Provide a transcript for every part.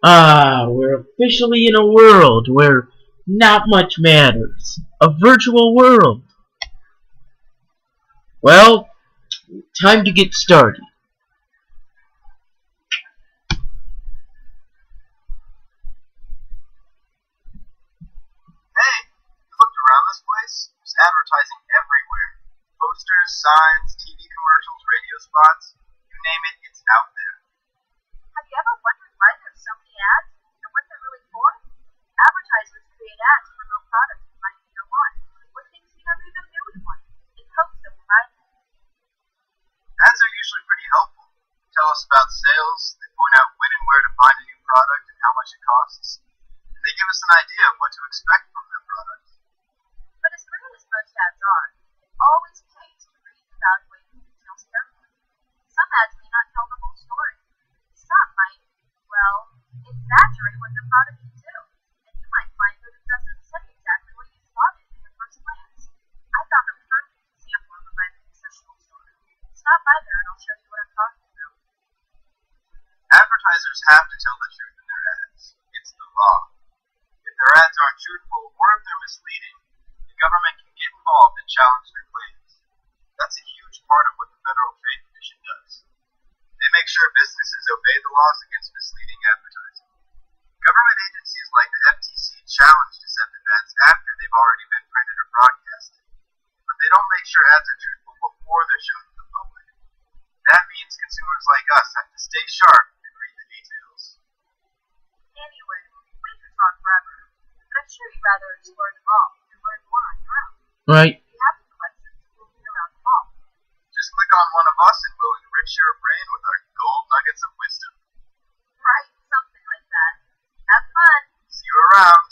We're officially in a world where not much matters. A virtual world. Well, time to get started. Hey, you looked around this place? There's advertising everywhere. Posters, signs, TV commercials, radio spots. You name it, it's out there. Have you ever wondered why there's so many ads and what they're really for? Advertisers create ads to promote products you might need or want, or things you never even knew you wanted, in hopes that will buy them. Ads are usually pretty helpful. They tell us about sales, they point out when and where to find a new product and how much it costs, and they give us an idea of what to expect from that product. But as great as most ads are, it always pays to read and evaluate the details carefully. Some ads may not tell the whole story. Some might, well, exaggerate what your product can do, and you might find that it doesn't say exactly what you thought it did at first glance. I found the perfect example of a my nutritional store. Stop by there and I'll show you what I'm talking about. Advertisers have to tell the truth in their ads. It's the law. If their ads aren't truthful or if they're misleading, the government can get involved and challenge their claims. That's a huge part of what the Federal Trade Commission does. They make sure businesses obey the laws against misleading advertising. Government agencies like the FTC challenge deceptive ads after they've already been printed or broadcasted, but they don't make sure ads are truthful before they're shown to the public. That means consumers like us have to stay sharp and read the details. Anyway, we could talk forever, but I'm sure you'd rather explore the mall and learn more on your own. Right. If you have any questions, we'll meet around the mall. Just click on one of us and we'll enrich your brain with our gold nuggets of wisdom. Right, something like that. Have fun! See you around.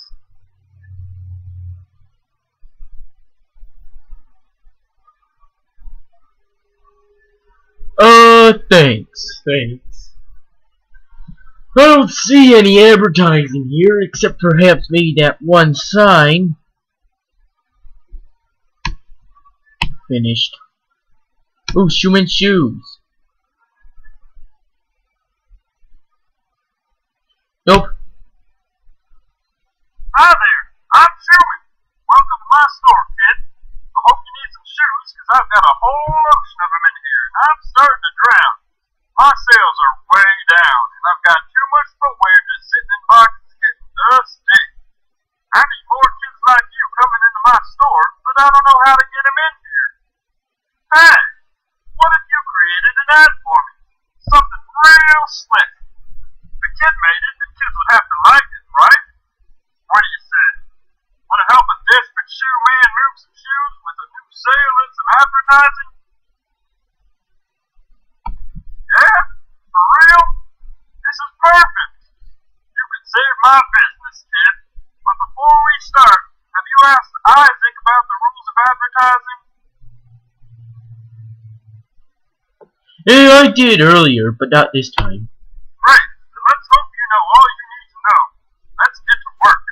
Thanks. I don't see any advertising here, except perhaps maybe that one sign. Finished. Ooh, Schumann shoes. Nope. Hi there, I'm Schumann. Welcome to my store, kid. I hope you need some shoes, because I've got a whole ocean of them in here, and I'm starting to drown. My sales are way down, and I've got too much footwear just sitting in boxes getting dusty. I need more kids like you coming into my store, but I don't know how to get them in here. Hey, what if you created an ad for me? Something real slick. If a kid made it, the kids would have to like it, right? What do you say? Want to help a desperate shoe man move some shoes with a new sale and some advertising? Yeah? For real? This is perfect. You can save my business, kid. But before we start, have you asked Isaac about the rules of advertising? I did earlier, but not this time. Great. Then let's hope you know all you need to know. Let's get to work.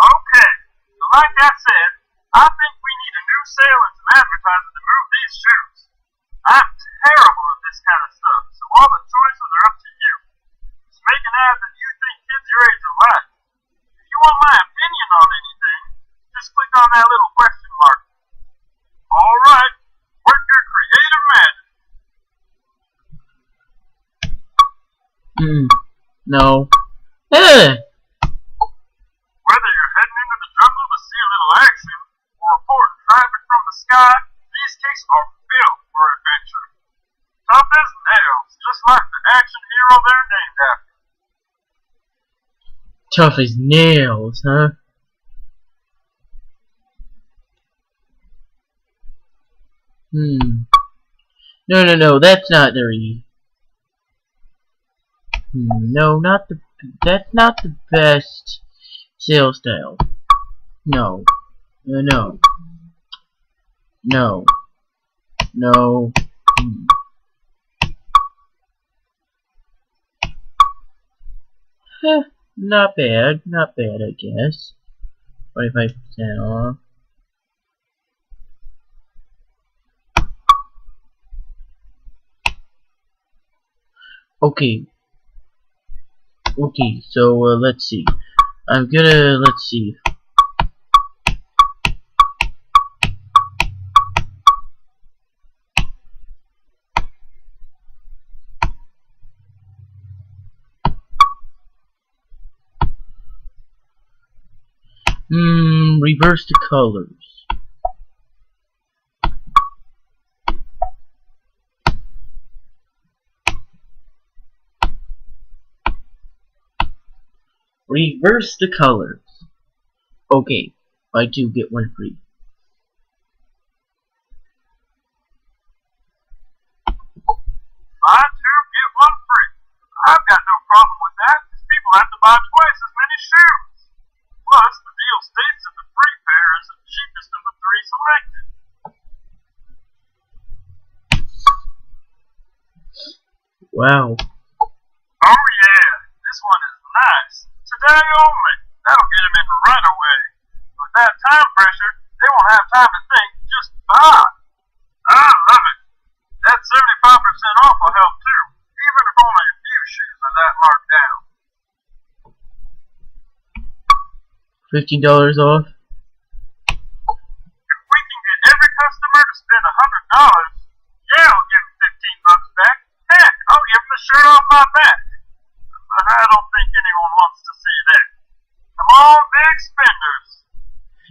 Okay. So like I said, I think we need a new sale and some advertising to move these shoes. I'm terrible at this kind of stuff, so all the choices are up to you. Just make an ad that you think kids your age will like. If you want my opinion on anything, just click on that little question mark. Alright, work your creative magic. No. Whether you're heading into the jungle to see a little action, or reporting traffic from the sky, these kicks are built for adventure. Tough as nails, just like the action hero they're named after. Tough as nails, huh? No, that's not very... No, that's not the best sales style. No. Not bad, I guess. 25% off. Okay. Okay, so let's see. Let's see. Reverse the colors. Reverse the colors. Okay, buy two, get one free. Buy two, get one free. I've got no problem with that, because people have to buy twice as many shoes. Plus, the deal states that the free pair is the cheapest of the three selected. Wow. Oh yeah, this one is nice. Today only. That'll get them in right away. With that time pressure, they won't have time to think, just buy. I love it. That 75% off will help too, even if only a few shoes are that marked down. $15 off. If we can get every customer to spend $100, yeah, I'll give them $15 back. Heck, I'll give them the shirt off my back. But I don't think anyone wants to see that. Come on, big spenders.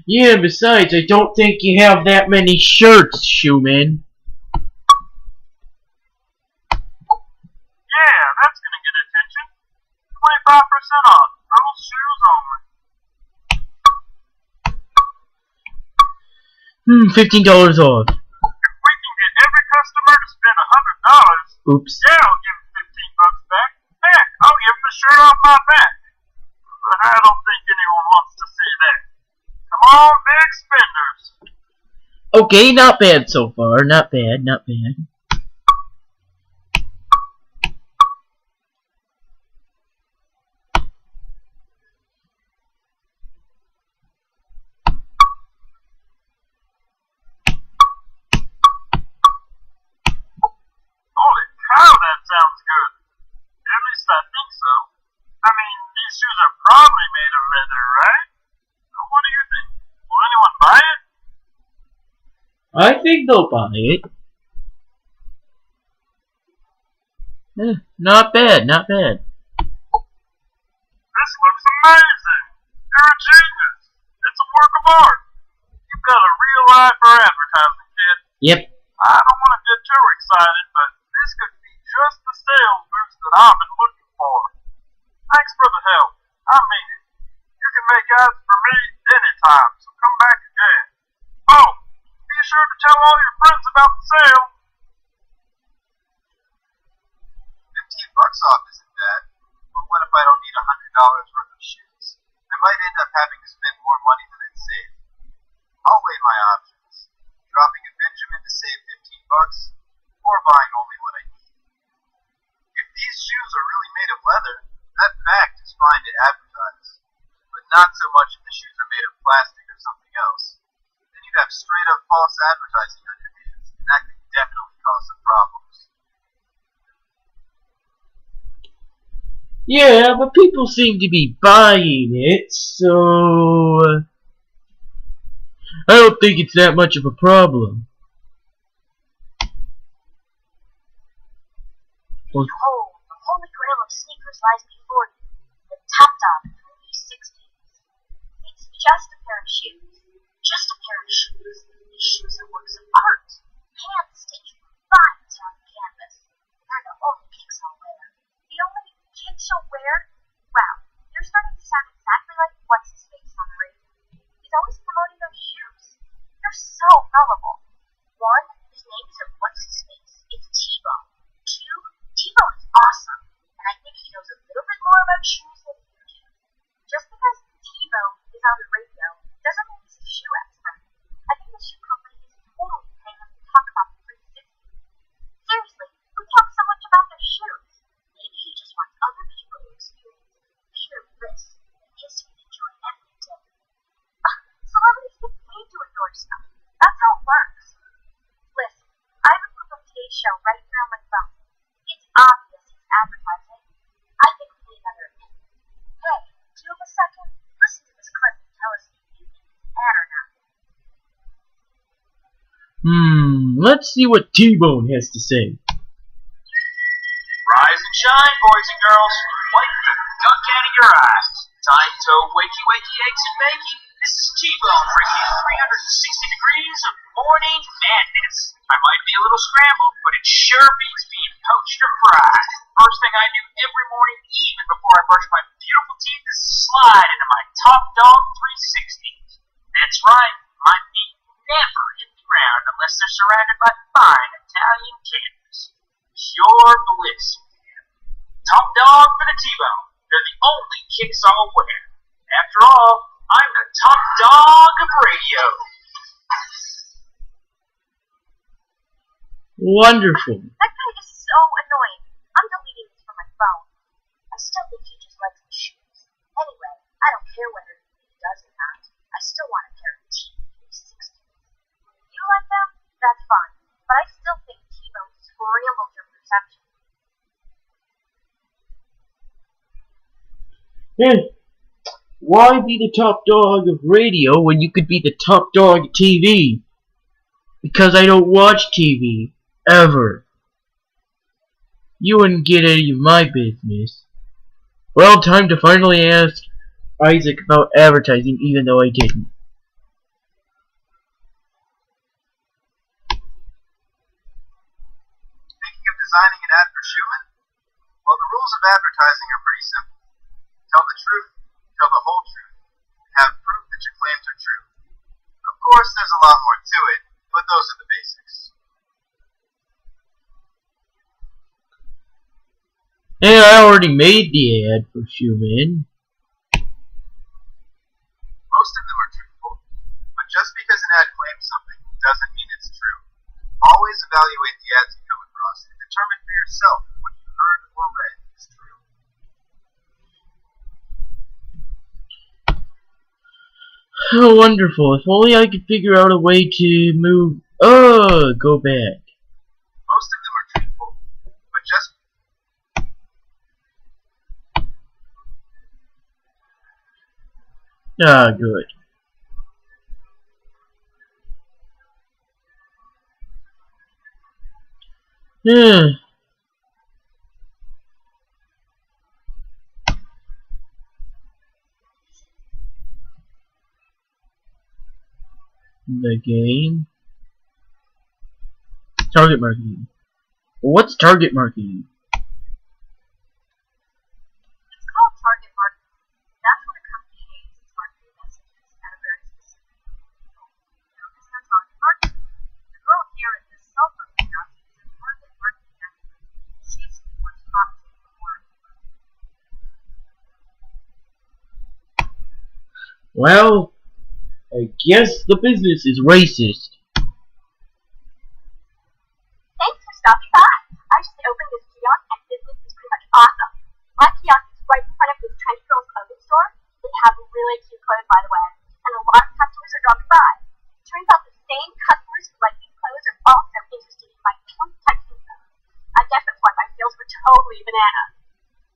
Yeah, besides, I don't think you have that many shirts, Shoeman. Yeah, that's gonna get attention. 25% off. Those shoes only. $15 off. If we can get every customer to spend $100, Oops. yeah, I'll give them $15 back. Heck, I'll give them the shirt off my back. But I don't think anyone wants to see that. Come on, big spenders. Okay, not bad so far. Not bad, not bad. Holy cow, that sounds good. At least I think so. I mean, these shoes are probably made of leather, right? So what do you think? Will anyone buy it? I think they'll buy it. Not bad, not bad. This looks amazing. You're a genius. It's a work of art. You've got a real eye for advertising, kid. Yep. I don't want to get too excited, but this could be just the sales boost that I've been looking for. Thanks for the help. I mean it. You can make ads for me anytime, so come back again. Oh, be sure to tell all your friends about the sale. $15 off isn't bad, but what if I don't need $100 worth of shoes? I might end up having to spend more money than I'd save. I'll weigh my options. Dropping a Benjamin to save $15, or buying only what I need. If these shoes are really made of leather, that fact is fine to advertise. But not so much if the shoes are made of plastic or something else. Then you'd have straight up false advertising on your hands, and that could definitely cause some problems. Yeah, but people seem to be buying it, so I don't think it's that much of a problem. Behold, the holy grail of sneakers lies before you, the Top-Top 360s. It's just a pair of shoes. Just a pair of shoes. These shoes are works of art. Hand-stitched from fine town canvas. They're the only kicks I'll wear. The only kicks you'll wear? Wow, you're starting to sound exactly like What's-His-Face on the radio. He's always promoting those shoes. You're so gullible. One, his name isn't What's-His-Face. It's T-Bone. Two, T-Bone is awesome, and I think he knows a little bit more about shoes than you do. Just because T-Bone is on the radio doesn't mean he's a shoe expert. I think the shoe company is totally paying him to talk about the 360. Let's see what T-Bone has to say. Rise and shine, boys and girls. Wipe the gunk out of your eyes. Time to wakey wakey eggs and bakey. This is T-Bone bringing you 360 degrees of morning madness. I might be a little scrambled, but it sure beats being poached or fried. First thing I do every morning, even before I brush my beautiful teeth, is slide into my Top Dog 360. That's right, my feet never hit the ground unless they're surrounded by fine Italian candies. Pure bliss. Top dog for the T-Bone. They're the only kicks I'll wear. After all, I'm the top dog of radio. Wonderful. That guy is so annoying. I'm deleting this from my phone. I still think he just likes the shoes. Anyway, I don't care whether he does or not. I still want a pair of T360s. You like them? That's fine. But I still think T-Bone scrambled your perception. Hey, why be the top dog of radio when you could be the top dog of TV? Because I don't watch TV. Ever. You wouldn't get any of my business. Well, time to finally ask Isaac about advertising, even though I didn't. Thinking of designing an ad for Schumann? Well, the rules of advertising are pretty simple. Tell the truth, tell the whole truth, and have proof that your claims are true. Of course, there's a lot more to it, but those are the basics. Hey, I already made the ad for Schumann. Most of them are truthful, but just because an ad claims something doesn't mean it's true. Always evaluate the ads you come across and determine for yourself if what you heard or read is true. Oh, wonderful. If only I could figure out a way to move... go back. Most of them are truthful, but just... Ah, good. The game. Target marketing. What's target marketing? It's called target marketing. That's when a company aims its marketing messages at a very specific group of people. Now, this is target marketing. The girl here in this cell phone kiosk is a target marketing expert. She's the one to talk to before anyone. Well, I guess the business is racist. Thanks for stopping by. I just opened this kiosk and business is pretty much awesome. My kiosk is right in front of this trendy girl's clothing store. They have really cute clothes, by the way, and a lot of customers are dropping by. Turns out the same customers who like these clothes are also interested in my pink texting phone. I guess that's why my sales were totally bananas.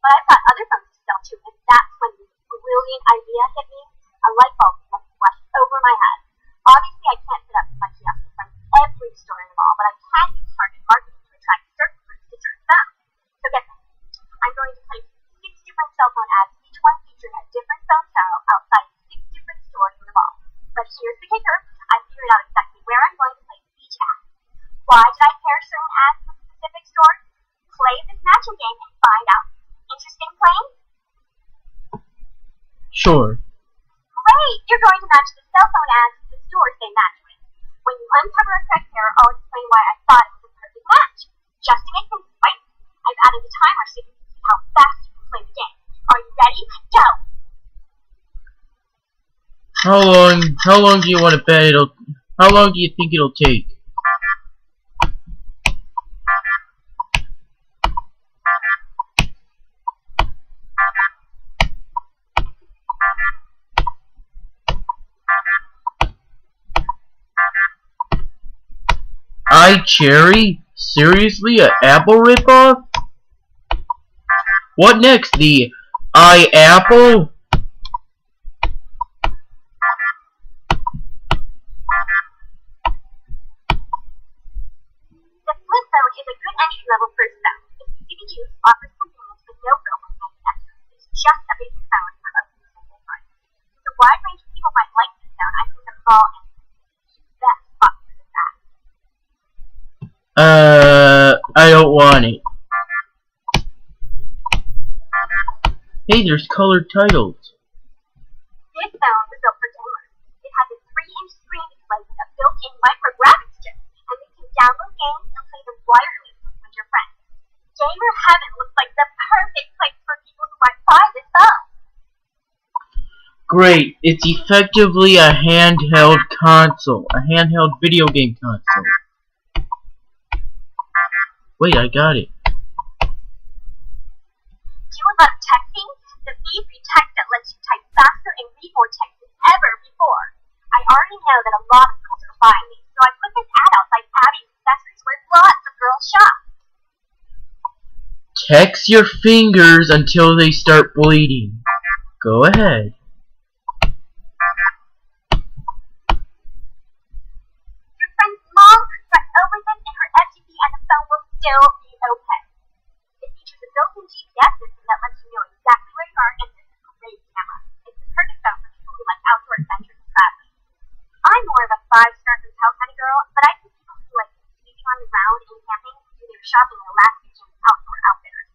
But I've got other phones to sell too, and that's when the brilliant idea hit me. A light bulb went flashed over my head. Obviously, I can't set up my kiosk in front of every store in the mall, but I can use target marketing to attract certain groups to certain phones. So get this. I'm going to place 6 different cell phone ads, each one featuring a different phone style outside 6 different stores in the mall. But here's the kicker. I figured out exactly where I'm going to place each ad. Why did I pair certain ads with specific stores? Play this matching game and find out. Interested in playing? Sure. Great! You're going to match the cell phone ads with the stores they match with. When you uncover a correct pair, I'll explain why I thought it was a perfect match. Just to make things right, I've added a timer so you can see how fast you can play the game. Are you ready? Go! How long do you want to bet how long do you think it'll take? iCherry? Seriously, an Apple ripoff? What next? The iApple? I don't want it. Hey, there's colored titles. This phone was built for gamers. It has a 3-inch screen display with a built-in micro-graphics chip, and you can download games and play them wirelessly with your friends. Gamer Heaven looks like the perfect place for people who might buy this phone. Great, it's effectively a handheld console. A handheld video game console. Wait, I got it. Do you love texting? The V3 text that lets you type faster and read more text than ever before. I already know that a lot of girls are buying these, so I put this ad outside Abby's accessories where lots of girls shop. Text your fingers until they start bleeding. Go ahead. Your friend's mom could run over them in her SUV and the phone will still be okay. It features a built-in GPS system that lets you know exactly where you are and has a great camera. It's the perfect phone for people who like outdoor adventures and traveling. I'm more of a 5-star hotel kind of girl, but I think people who like sleeping on the ground and camping do their shopping in the last weekend's outdoor outfitters.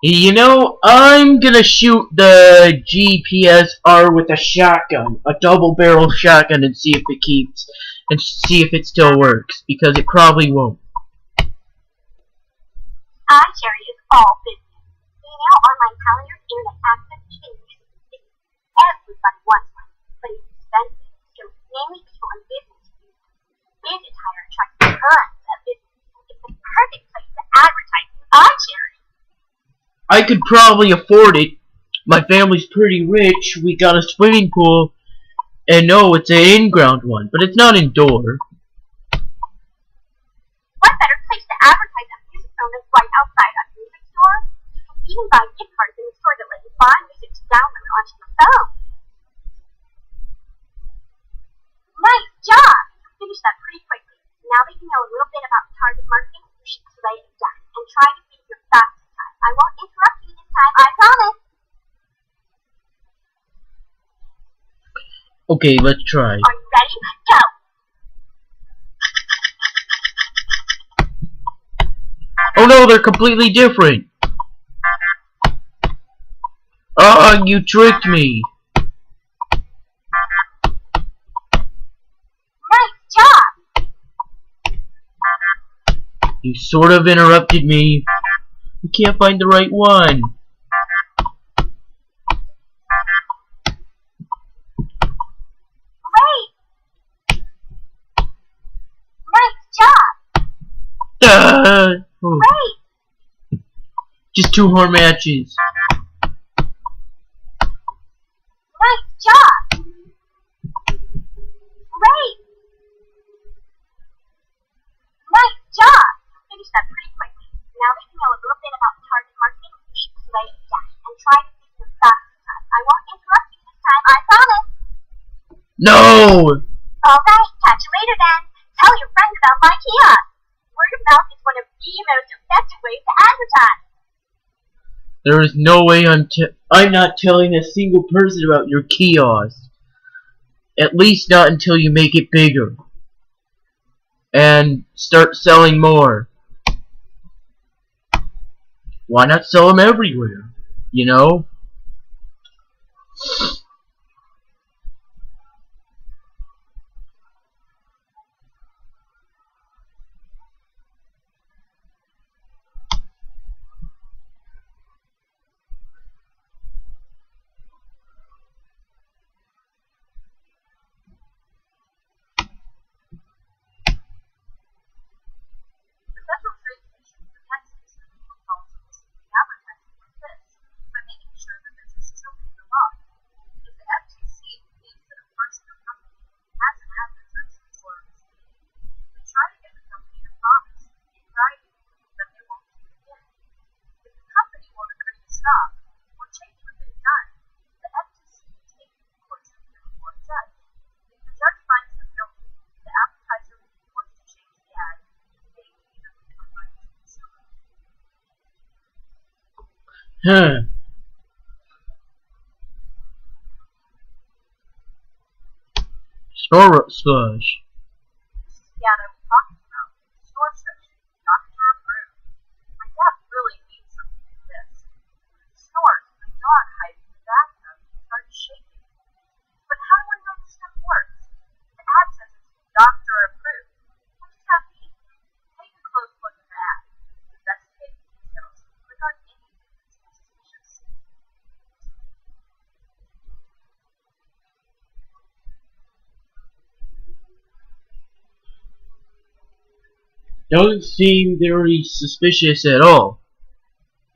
You know, I'm gonna shoot the GPSR with a shotgun, a double-barrel shotgun, and see if it keeps, and see if it still works, because it probably won't. iCherry is all business. Email, online calendars, internet access, even music cities. Everybody wants one, but it's expensive, so mainly people in business use it. Business hire attracts tons of business. It's the perfect place to advertise with iCherry. I could probably afford it. My family's pretty rich. We got a swimming pool. And no, it's an in-ground one, but it's not indoor. What better place to advertise a music phone than right outside a music store? You can even buy gift cards in the store that let you buy music to download onto your phone. Nice job! You finished that pretty quickly. Now that you know a little bit about target marketing, you should play again and try to beat your fastest time. I won't interrupt you this time, I promise. Okay, let's try. Are you ready? Go! Oh no, they're completely different. Ah, you tricked me. Nice job! You sort of interrupted me. You can't find the right one. Great! Nice job! Oh, Great! just 2 more matches. Nice job! Great! Nice job! You finished that pretty quickly. Now that you know a little bit about target marketing, you should play again and try to beat your fastest time. I won't interrupt you this time, I promise. No! Alright, catch you later then. Tell your friends about my kiosk. Word of mouth is one of the most effective ways to advertise. There is no way I'm not telling a single person about your kiosk. At least not until you make it bigger. And start selling more. Why not sell them everywhere? You know? The Federal Trade Commission protects consumer policies and advertising like this by making sure that businesses obey the law. If the FTC believes that a person or company has an advertising or misleading, they try to get the company to promise in writing that they won't do it again. If the company won't agree to stop or change what they've done, the FTC can take it to court before a judge. If the judge finds them guilty, the advertiser will be forced to change the ad. Huh. Store splash. Yeah, that we talked about. Store Doesn't seem very suspicious at all.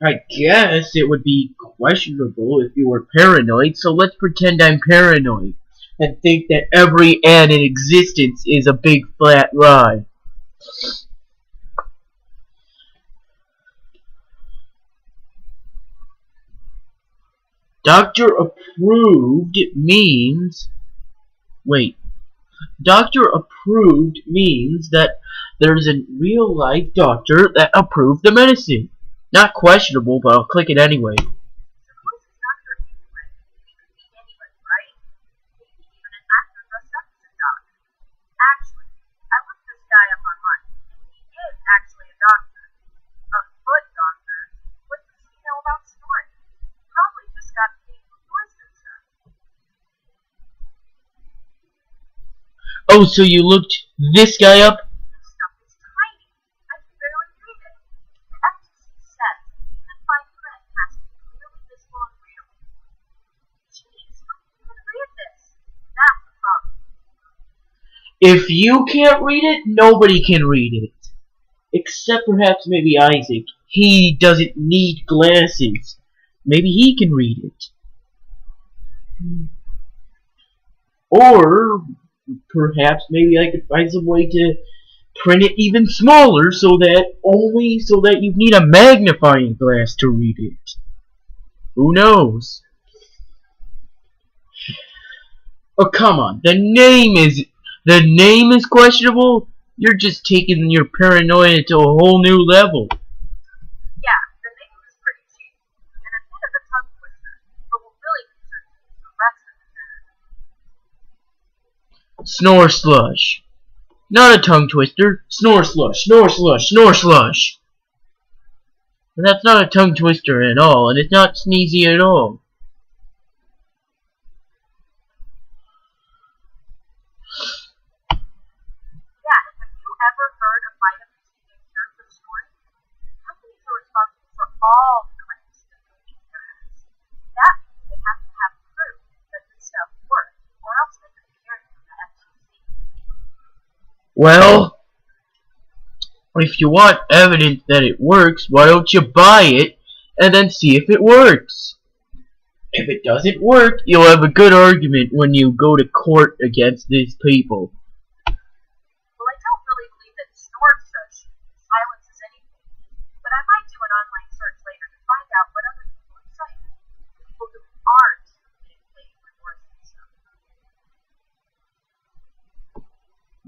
I guess it would be questionable if you were paranoid, so let's pretend I'm paranoid and think that every ad in existence is a big flat lie. Doctor approved means... Wait. Doctor approved means that there's a real life doctor that approved the medicine. Not questionable, but I'll click it anyway. So who is this doctor anyway? He could be anybody, right? Maybe even an actor dressed up as a doc. Actually, I looked this guy up online, and he is actually a doctor. A foot doctor. What does he know about snoring? Probably just got paid for voice and stuff. Oh, so you looked this guy up? This stuff is tiny. I can barely read it. The FTC says even fine print has to be clearly visible and readable. Jeez, how can you even read this? That's the problem. If you can't read it, nobody can read it. Except perhaps maybe Isaac. He doesn't need glasses. Maybe he can read it. Or perhaps maybe I could find some way to print it even smaller so that you need a magnifying glass to read it. Who knows? Oh, come on. The name is questionable. You're just taking your paranoia to a whole new level. Yeah, the name is pretty cheap, and a bit of a tongue twister, but what really concerns me is the rest of the ad. Snore slush. Not a tongue twister. Snore slush. Snore slush. Snore slush. And that's not a tongue twister at all, and it's not sneezy at all. Yeah, and have you ever heard of vitamin C being cured for snoring? Companies are responsible for all the claims that the user has. That means they have to have proof that this stuff works, or else they could be hearing from the FTC. Well, if you want evidence that it works, why don't you buy it and then see if it works? If it doesn't work, you'll have a good argument when you go to court against these people. Well, I don't really believe that snore search silences anything, but I might do an online search later to find out what other people are saying. People who aren't getting paid for voice and stuff.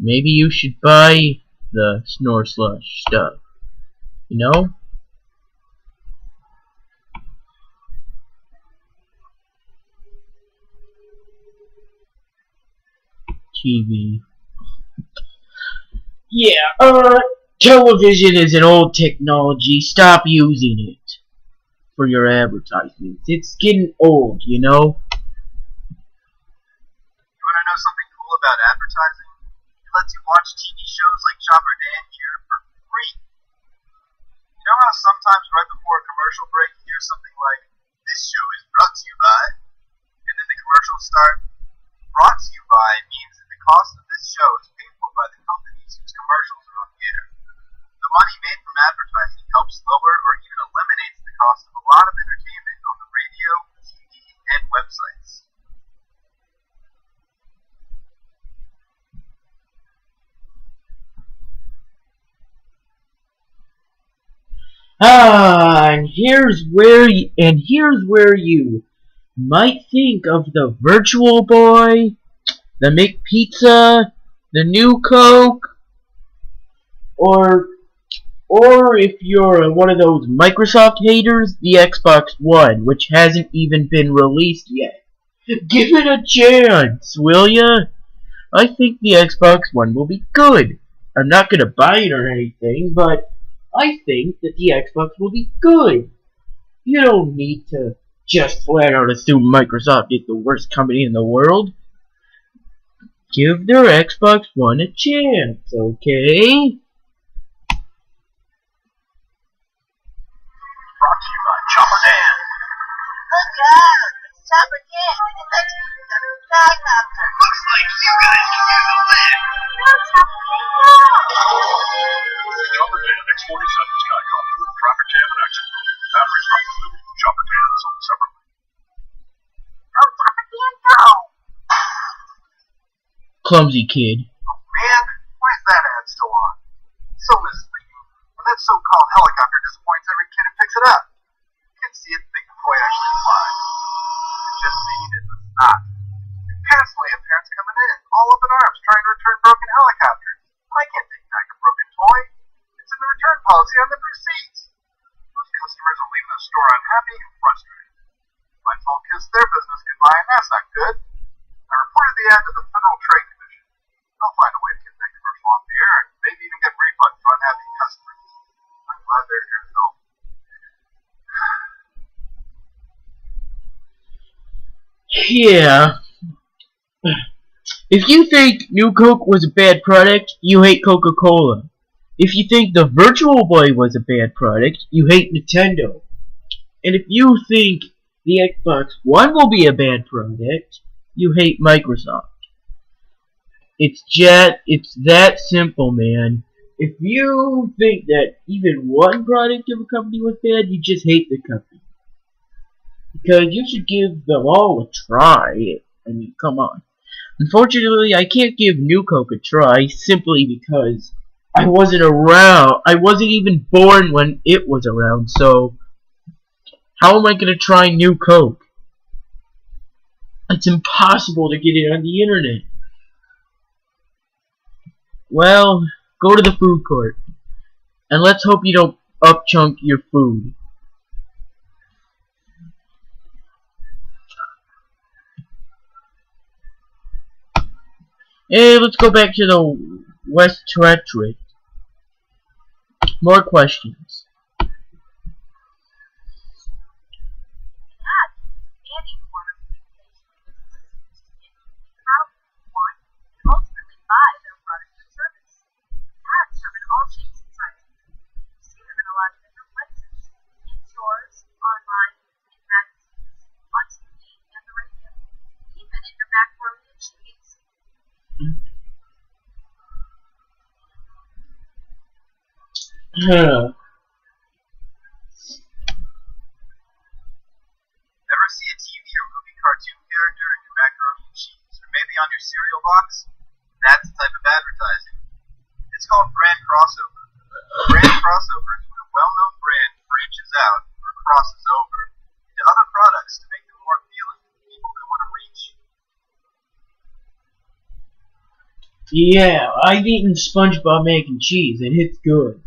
Maybe you should buy the snore slush stuff. You know? TV. Yeah, television is an old technology. Stop using it for your advertisements. It's getting old, you know? You want to know something cool about advertising? It lets you watch TV shows like Chopper Dan here for free. You know how sometimes right before a commercial break you hear something like, "This show is brought to you by," and then the commercials start? Brought to you by means that the cost of this show is paid for by the companies whose commercials are on the air. The money made from advertising helps lower or even eliminates the cost of a lot of entertainment on the radio, TV, and websites. And here's where you might think of the Virtual Boy, the McPizza, the new Coke, or if you're one of those Microsoft haters, the Xbox One, which hasn't even been released yet. Give it a chance, will ya? I think the Xbox One will be good. I'm not gonna buy it or anything, but I think that the Xbox will be good. You don't need to just flat out assume Microsoft is the worst company in the world. Give their Xbox One a chance, okay? Brought to you by Chopper Dan. Look out! It's again. And let's put the flag after. Looks like you guys can use a lift. No, Chopper, no. Chopper Tan X-47 Skycopter with traffic jam and action movie. Batteries not included. Chopper Tan sold separately. No, Chopper, no. Clumsy kid. Oh man, why is that ad still on? So misleading. And that so-called helicopter disappoints every kid who picks it up. Kids see it and think the toy actually flies. It's just seen it does not. And constantly have parents coming in, all up in arms, trying to return broken helicopters. I can't take back a broken toy. It's in the return policy on the receipts. Most customers are leaving the store unhappy and frustrated. Might as well kiss their business goodbye, and that's not good. I reported the ad to the Federal Trade Commission. They'll find a way to get that commercial off the air and maybe even get refunds for unhappy customers. I'm glad they're here to help. Yeah. If you think New Coke was a bad product, you hate Coca-Cola. If you think the Virtual Boy was a bad product, you hate Nintendo. And if you think the Xbox One will be a bad product, you hate Microsoft. It's that simple, man. If you think that even one product of a company was bad, you just hate the company. Because you should give them all a try. I mean, come on. Unfortunately, I can't give New Coke a try simply because I wasn't around. I wasn't even born when it was around, so how am I going to try New Coke? It's impossible to get it on the internet. Well, go to the food court. And let's hope you don't up-chunk your food. Hey, let's go back to the West Territory. More questions. Any form of communication with businesses to think about, want, and ultimately buy their product or service. Ads come in all shapes and sizes. You see them in a lot of different places. In stores, online, in magazines, on TV, and the radio. Even in your macaroni and cheese. Ever see a TV or movie cartoon character in your macaroni and cheese, or maybe on your cereal box? That's the type of advertising. It's called brand crossover. Brand crossover is when a well-known brand branches out or crosses over into other products to make them more appealing to the people they want to reach. Yeah, I've eaten SpongeBob mac and cheese, and it's good.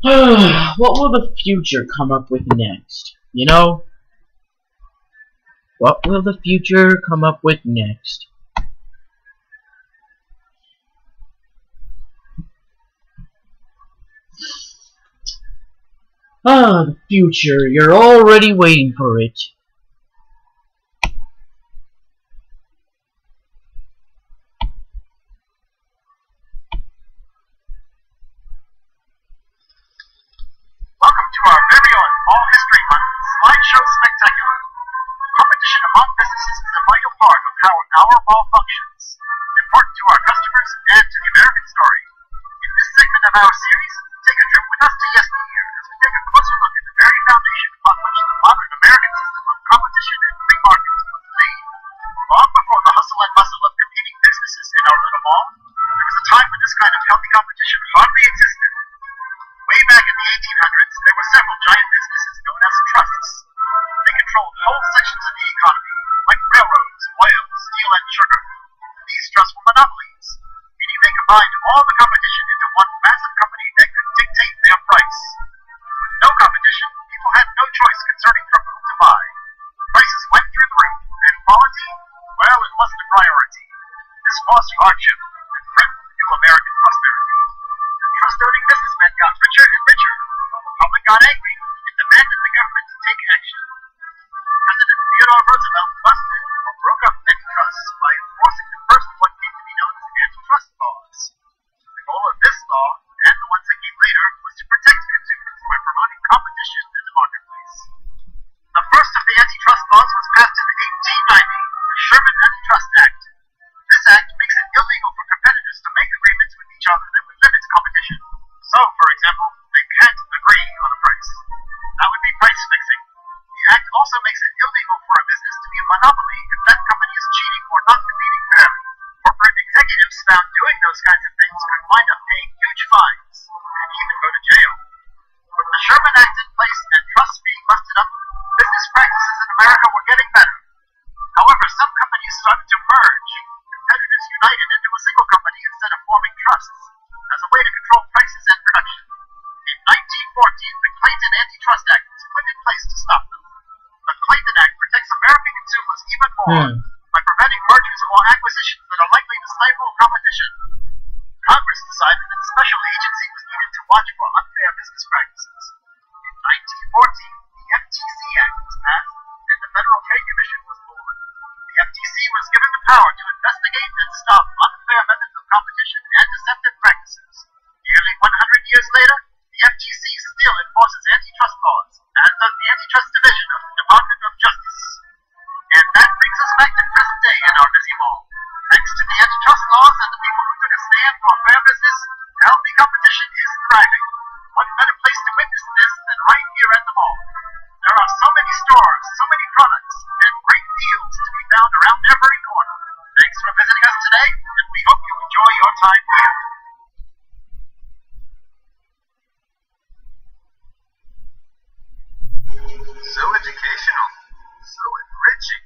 What will the future come up with next? You know? What will the future come up with next? The future. You're already waiting for it. Welcome to our very own All History Month Slideshow Spectacular. Competition among businesses is a vital part of how our mall functions, important to our customers and to the American story. In this segment of our series, take a trip with us to yesteryear as we take a closer look at the very foundation upon which the modern American system of competition and free markets was laid. Long before the hustle and bustle of competing businesses in our little mall, there was a time when this kind of healthy competition hardly existed. Way back in the 1800s, there were several giant businesses known as trusts. They controlled whole sections of the economy, like railroads, oil, steel, and sugar. These trusts were monopolies, meaning they combined all the competition into one massive company that could dictate their price. With no competition, people had no choice concerning from whom to buy. Prices went through the roof, and quality, well, it wasn't a priority. This caused hardship and threatened new American prosperity. Trust-owning businessmen got richer and richer, while the public got angry and demanded the government to take action. President Theodore Roosevelt busted or broke up many trusts by enforcing the first of what came to be known as antitrust laws. The goal of this law, and the ones that came later, was to protect consumers by competition. So, for example, they can't agree on a price. That would be price fixing. The act also makes it illegal for a business to be a monopoly if that company is cheating or not competing fairly. Corporate executives found doing those kinds of things could wind up paying huge fines and even go to jail. With the Sherman Act in place and trusts being busted up, business practices in America were getting better. However, some companies started to merge. Competitors united into a single company instead of forming trusts as a way to control prices and production. In 1914, the Clayton Antitrust Act was put in place to stop them. The Clayton Act protects American consumers even more by preventing mergers or acquisitions that are likely to stifle competition. Congress decided that a special agency was needed to watch for unfair business practices. In 1914, the FTC Act was passed, and the Federal Trade Commission was born. The FTC was given the power to investigate and stop unfair methods of competition and deceptive practices. Nearly 100 years later, the FTC still enforces antitrust laws, as does the Antitrust Division of the Department of Justice. And that brings us back to present day in our busy mall. Thanks to the antitrust laws and the people who took a stand for fair business, healthy competition is thriving. What better place to witness this than right here at the mall? There are so many stores, so many products, and great deals to be found around every corner. Thanks for visiting us today, and we hope you enjoy your time here. So educational, so enriching.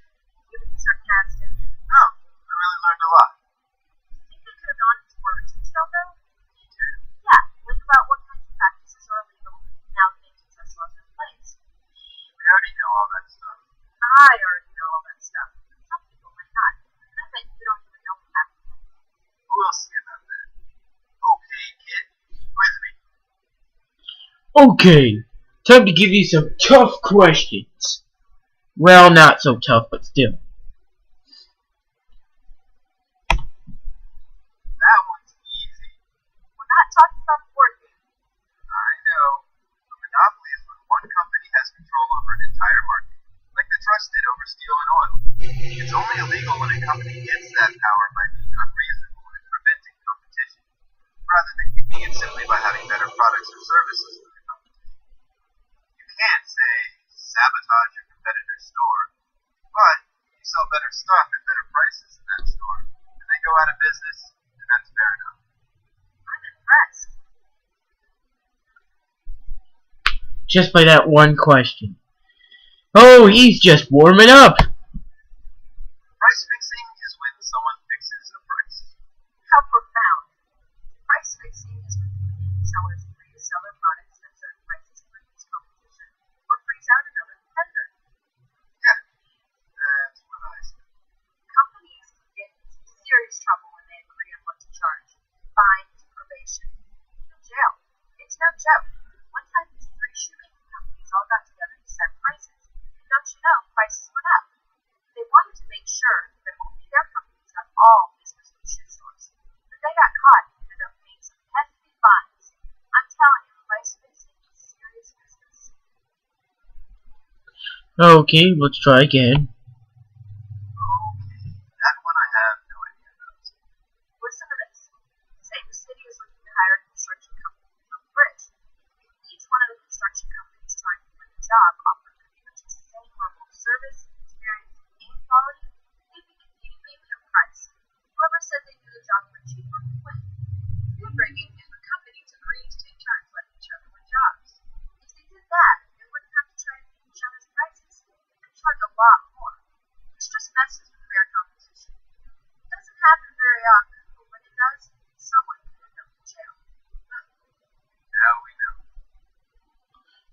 You being sarcastic. No, I really learned a lot. Do you think they could have gone into more detail, though? Detail? Yeah, like about what kinds of practices are illegal now that antitrust laws are in place. We already know all that stuff. I already know all that stuff, but some people might not. And I bet you don't even know half of it. We'll see about that. Okay, kid, quiz me. Okay, time to give you some tough questions. Well, not so tough, but still. That one's easy. We're not talking about the board game. I know. A monopoly is when one company has control over an entire market, like the trust did over steel and oil. It's only illegal when a company gets that power by being unreasonable and preventing competition, rather than getting it simply by having better products or services than the competition. You can't, say, sabotage your competitor's store, but you sell better stuff at better prices in that store, and they go out of business, and that's fair enough. I'm impressed. Just by that one question. Oh, he's just warming up. Price fixing is when someone fixes a price. How profound. Price fixing is when sellers agree to sell their products at certain prices to reduce competition or freeze out another competitor. Yeah, that's what I said. Companies can get into serious trouble when they agree on what to charge. Fines, probation, even jail. It's no joke. One time these three shoemaking companies all got together to set prices, and don't you know, prices went up. They wanted to make sure that only their companies got all business with shoe stores, but they got caught and ended up paying some hefty fines. I'm telling you, price fixing is serious business. Okay, let's try again. Okay, that one I have no idea about. Listen to this. Say the city is looking to hire a construction company to build a bridge. If each one of the construction companies trying to win the job offered pretty much the same level of service, experience, and quality, they'd be competing mainly on price. Whoever said they'd do the job for cheaper would win. Bid rigging is when companies agree to take turns letting each other win jobs. If they did that, they wouldn't have to try to beat each other's prices. They could charge a lot more, which just messes with fair competition. It doesn't happen very often, but when it does, someone could end up in jail. Now we know.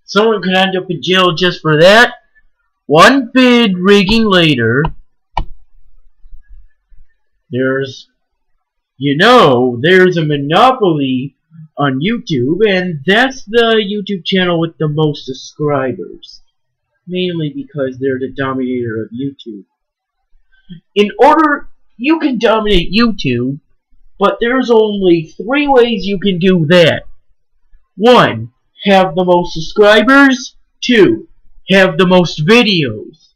Someone could end up in jail just for that. One bid rigging later, there's a monopoly on YouTube, and that's the YouTube channel with the most subscribers. Mainly because they're the dominator of YouTube. You can dominate YouTube, but there's only 3 ways you can do that. 1. Have the most subscribers. 2. Have the most videos.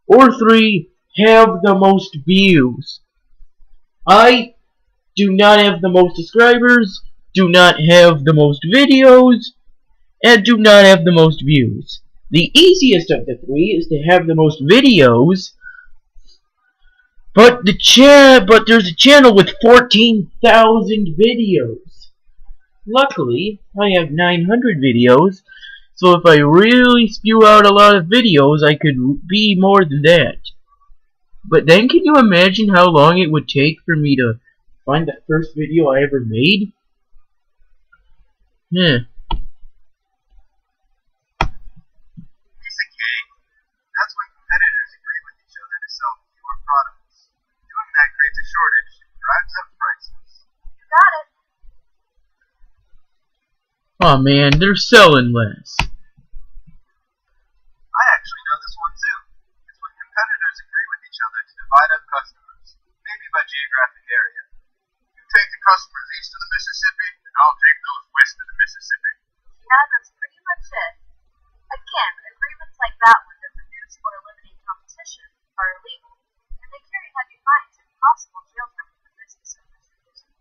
Or 3. Have the most views. I do not have the most subscribers, do not have the most videos and do not have the most views. The easiest of the three is to have the most videos, but there's a channel with 14,000 videos. Luckily, I have 900 videos, so if I really spew out a lot of videos, I could be more than that. But then can you imagine how long it would take for me to find the first video I ever made? Yeah. Piece of cake. That's when competitors agree with each other to sell fewer products. Doing that creates a shortage and drives up prices. You got it. Aw man, they're selling less. I actually know this one too. It's when competitors agree with each other to divide up customers, maybe by geographic area. You take the customers east of the Mississippi, and I'll take those west of the Mississippi. Yeah, that's pretty much it. Again, agreements like that one that reduce or eliminate competition are illegal, and they carry heavy fines and possible jail term for the business owners who use them.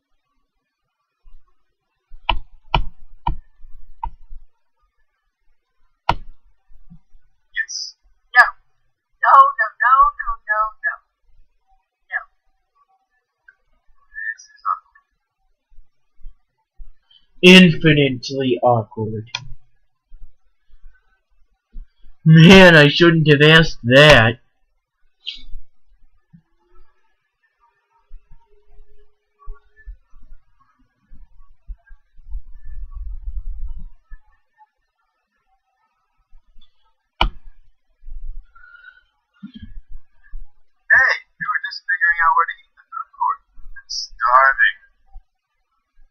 Yes. No. No, no, no, no, no, no. No. This is awkward. Infinitely awkward. Man, I shouldn't have asked that. Hey, we were just figuring out where to eat the food court. I'm starving.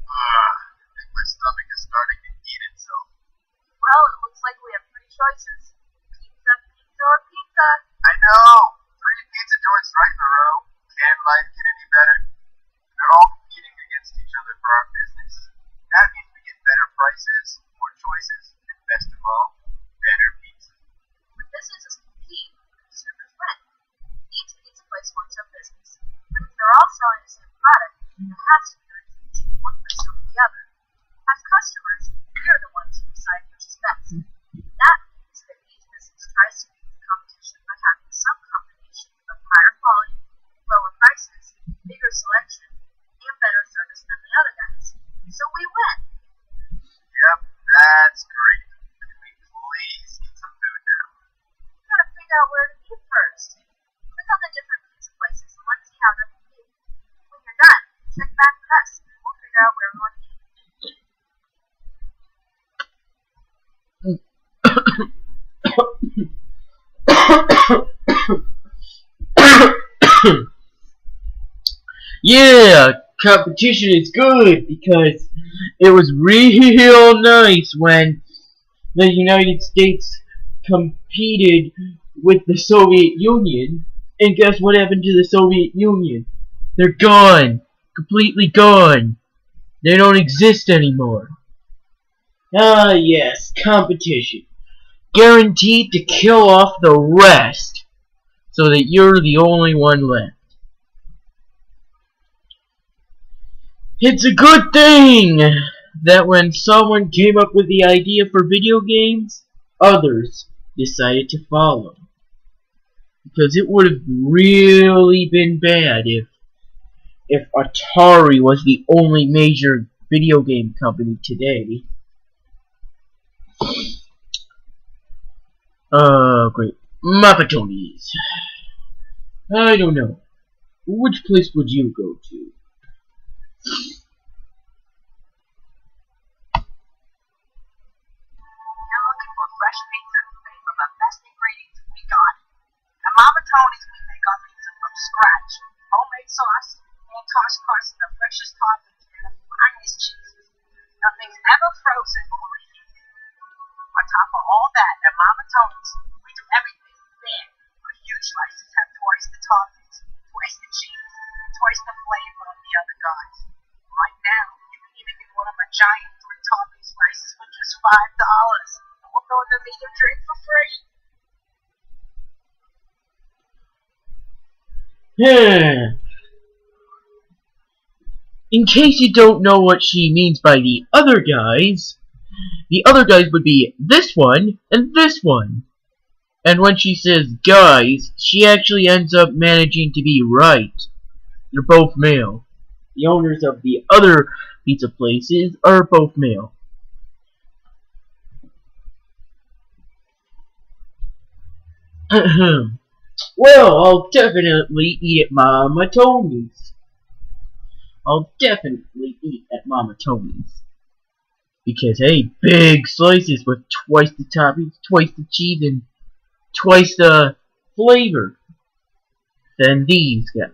Ugh, I think my stomach is starting to eat itself. Well, it looks like we have three choices. Pizza, pizza, or pizza. I know! 3 pizza joints right in a row. Can life get any better? They're all competing against each other for our business. That means we get better prices, more choices, and best of all, better pizza. When businesses compete, consumers win. Each pizza place wants our business. But if they're all selling the same product, there has to be a reason to choose one place over the other. As customers, we are the ones who decide which is best. That means that each business tries to beat the competition by having some combination of higher quality, lower prices, bigger selection, and better service than the other guys. So we win. Yep, that's great. Can we please get some food now? You gotta figure out where to eat first. Click on the different pizza places and let's see how they're competing. When you're done, check back with us and we'll figure out where we want to eat. Yeah, competition is good because it was real nice when the United States competed with the Soviet Union, and guess what happened to the Soviet Union? They're gone. Completely gone. They don't exist anymore. Ah, yes, competition. Guaranteed to kill off the rest, so that you're the only one left. It's a good thing that when someone came up with the idea for video games, others decided to follow. Because it would have really been bad if Atari was the only major video game company today. Great. Mapatonis. I don't know. Which place would you go to? You're looking for fresh pizza made from the best ingredients we got. At Mama Tony's, we make our pizza from scratch. Homemade sauce, hand-tossed crust, and the freshest toppings and the finest cheeses. Nothing's ever frozen or reheated. On top of all that, at Mama Tony's, we do everything big. Our huge slices have twice the toppings, twice the cheese, and twice the flavor of the other guys. Right now, you can even get one of my giant 3-topping slices for just $5. And we'll throw in the meat and drink for free. Yeah. In case you don't know what she means by the other guys would be this one and this one. And when she says guys, she actually ends up managing to be right. They're both male. The owners of the other pizza places are both male. Well, I'll definitely eat at Mama Tony's. I'll definitely eat at Mama Tony's. Because, hey, big slices with twice the toppings, twice the cheese, and twice the flavor than these guys.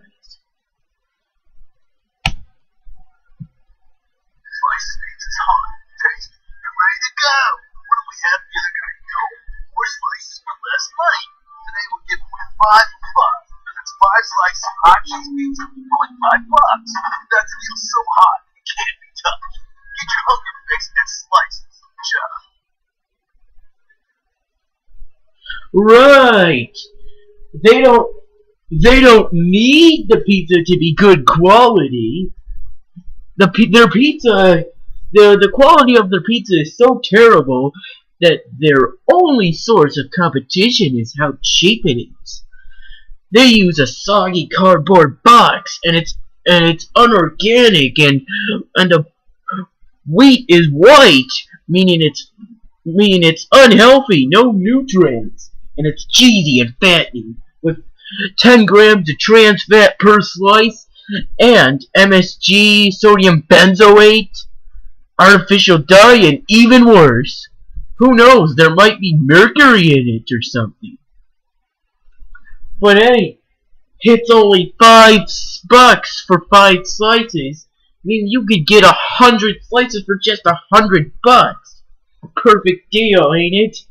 Slice pizza's hot, tasty, and ready to go. What do we have the other kind of dough? More slices for less money. Today we're giving away 5 for 5. That's 5 slices of hot cheese pizza for like $5. That's a deal so hot it can't be touched. Get your hunger fix and slices. Ja. Right. They don't need the pizza to be good quality. Their pizza, the quality of their pizza is so terrible that their only source of competition is how cheap it is. They use a soggy cardboard box, and it's unorganic, and the wheat is white, meaning it's unhealthy, no nutrients, and it's cheesy and fattening with 10 grams of trans fat per slice, and MSG, sodium benzoate, artificial dye, and even worse, who knows, there might be mercury in it or something. But hey, it's only $5 for 5 slices. I mean, you could get 100 slices for just $100. Perfect deal, ain't it?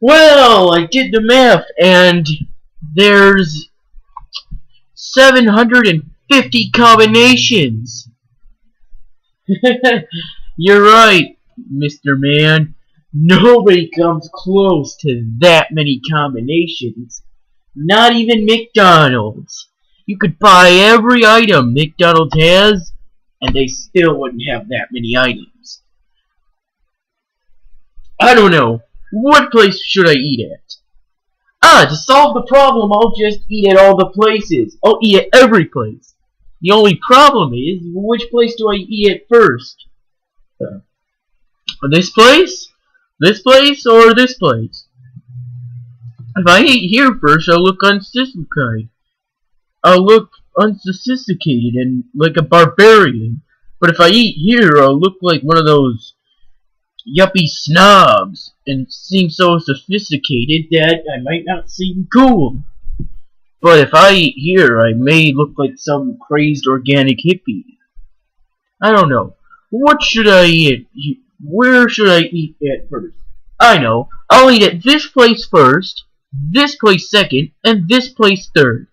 Well, I did the math, and there's 750 combinations. You're right, Mr. Man. Nobody comes close to that many combinations. Not even McDonald's. You could buy every item McDonald's has, and they still wouldn't have that many items. I don't know. What place should I eat at? To solve the problem, I'll just eat at all the places. I'll eat at every place. The only problem is, which place do I eat at first? This place? This place? Or this place? If I eat here first, I'll look unsophisticated. I'll look unsophisticated and like a barbarian. But if I eat here, I'll look like one of those yuppie snobs and seem so sophisticated that I might not seem cool. But if I eat here, I may look like some crazed organic hippie. I don't know. What should I eat? Where should I eat at first? I know. I'll eat at this place first, this place second, and this place third.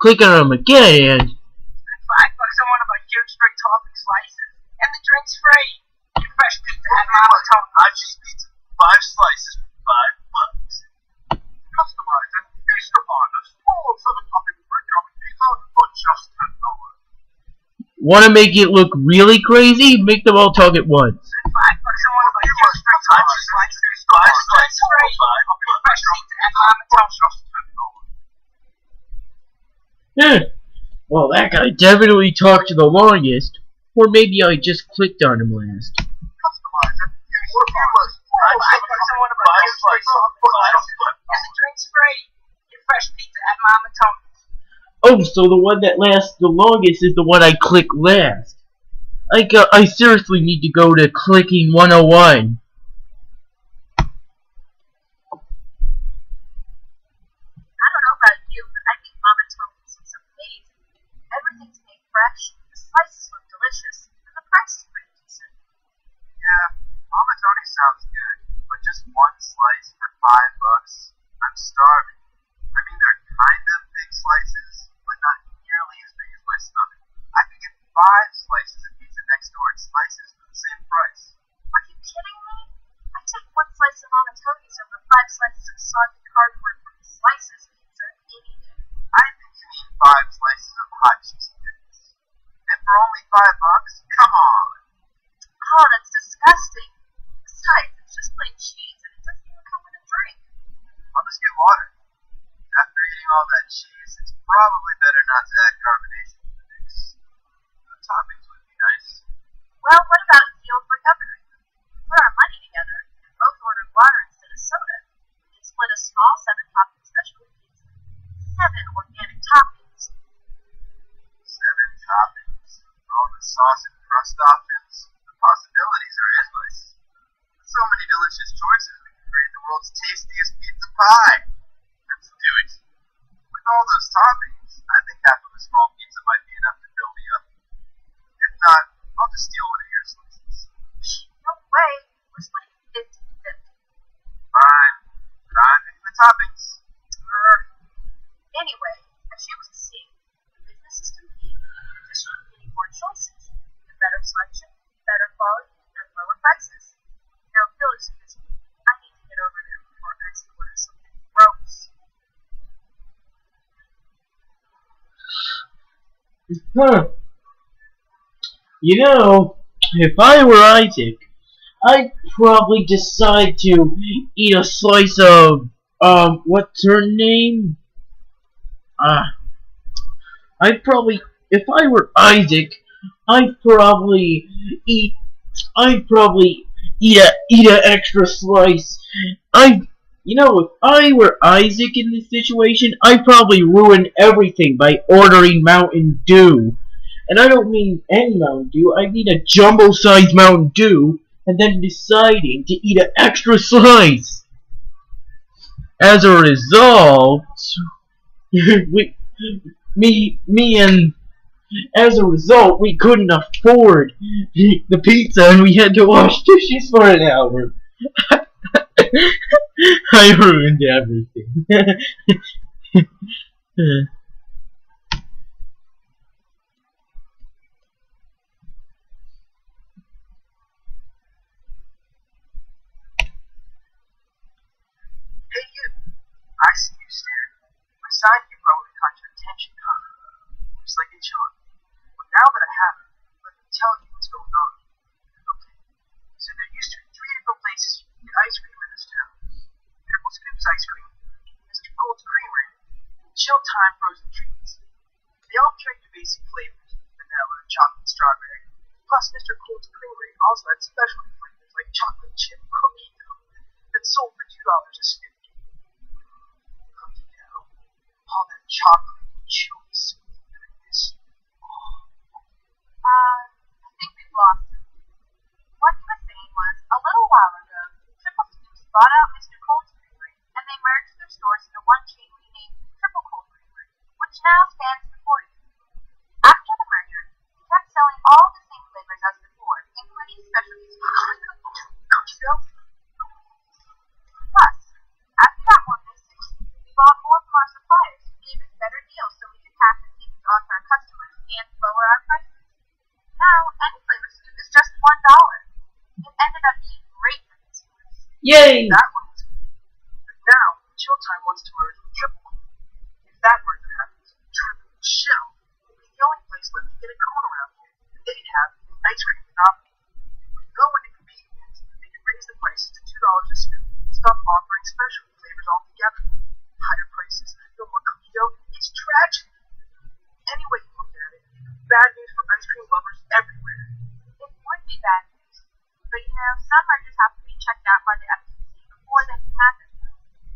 Click on them again and... $5 on one of my huge straight topping slices. And the drink's free. Your fresh pizza at Mama Tony's. Hot cheese pizza, 5 slices for $5. Customize and feast upon a small 7-topping brick oven pizza for just $10. Want to make it look really crazy? Make them all talk at once. $5 on one of my huge straight topping slices. 5 slices for $5. Your fresh pizza at Mama Tony's. Well, that guy definitely talked the longest. Or maybe I just clicked on him last. $5 on one of my huge straight topping slices. And the drink's free. Your fresh pizza at Mama Tony's. Oh, so the one that lasts the longest is the one I click last. I seriously need to go to clicking 101. I don't know about you, but I think Mama Tony's is amazing. Everything's made fresh, the slices look delicious, and the price is pretty decent. Yeah, Mama Tony sounds good, but just one slice for $5? I'm starving. I mean, they're kind of big slices, but not nearly as big as my stomach. I could get 5 slices of pizza next door at Slices for the same price. Are you kidding me? I take one slice of Mama Tony's over 5 slices of soggy cardboard from Slices pizza any day. I think you mean 5 slices of hot cheesy goodness. And for only $5? Come on. Oh, that's disgusting. Besides, it's just plain cheese and it doesn't even come with a drink. I'll just get water. After eating all that cheese, it's probably better not to add carbonation to the mix. The toppings would be nice. Well, what about Field for Governor? We put our money together and both ordered water instead of soda. We split a small 7-topping specialty pizza. 7 organic toppings. 7 toppings. All the sauce and crust options. The possibilities are endless. With so many delicious choices, we can create the world's tastiest pizza pie. Let's do it. With all those toppings, I think half of a small pizza might be enough to fill me up. If not, I'll just steal one of your slices. No way. We're splitting 50-50. Fine. But I'm picking the toppings. Anyway, as you can see, the businesses compete in addition to getting more choices, and better selection, better quality, and lower prices. Now, Phil, excuse me. I need to get over there before I have to order something gross. Huh. You know, if I were Isaac, I'd probably decide to eat a slice of, what's her name? If I were Isaac, eat, I'd probably eat a extra slice. If I were Isaac in this situation, I'd probably ruin everything by ordering Mountain Dew. And I don't mean any Mountain Dew, I mean a jumbo-sized Mountain Dew, and then deciding to eat an extra slice. As a result, we couldn't afford the pizza and we had to wash dishes for an hour. I ruined everything. Hey you, I see you staring. My sign here probably caught your attention, huh? Looks like a charm. But now that I have it, let me tell you what's going on. Okay, so there used to be 3 different places you could get ice cream in this town. Triple Scoops Ice Cream, Mr. Gold's Creamery, and Chill Time Frozen Treats. They all carry your basic flavors, vanilla, chocolate, strawberry. Plus, Mr. Gold's Creamery also had specialty flavors like chocolate chip cookie dough that sold for $2 a scoop. Cookie dough, all that chocolate, chewy, sweet goodness. I think we've lost him. What he was saying was, a little while ago, Triple Scoops bought out Mr. Cold's Creamery, and they merged their stores into one chain renamed Triple Cold Creamery, which now stands before you. After the merger, he kept selling all the same flavors as before, including specialties like cookie dough. Plus, as we got more business, we bought more from our suppliers who gave us better deals so we could pass the savings on to our customers and lower our prices. Now, any flavor scoop is just $1. It ended up being great for consumers. Yay! That one was good. But now, Chill Time wants to merge with Triple Cold. If that merger happens, Triple Chill will be the only place left to get a cone around here, and they'd have an ice cream monopoly. With no one to compete against, they can raise the prices to $2 a scoop and stop offering specialty flavors altogether. Higher prices, no more cookie dough, it's tragic. Any way you look at it, bad news for ice cream lovers everywhere. It would be bad news, but some mergers have to be checked out by the FTC before they can happen.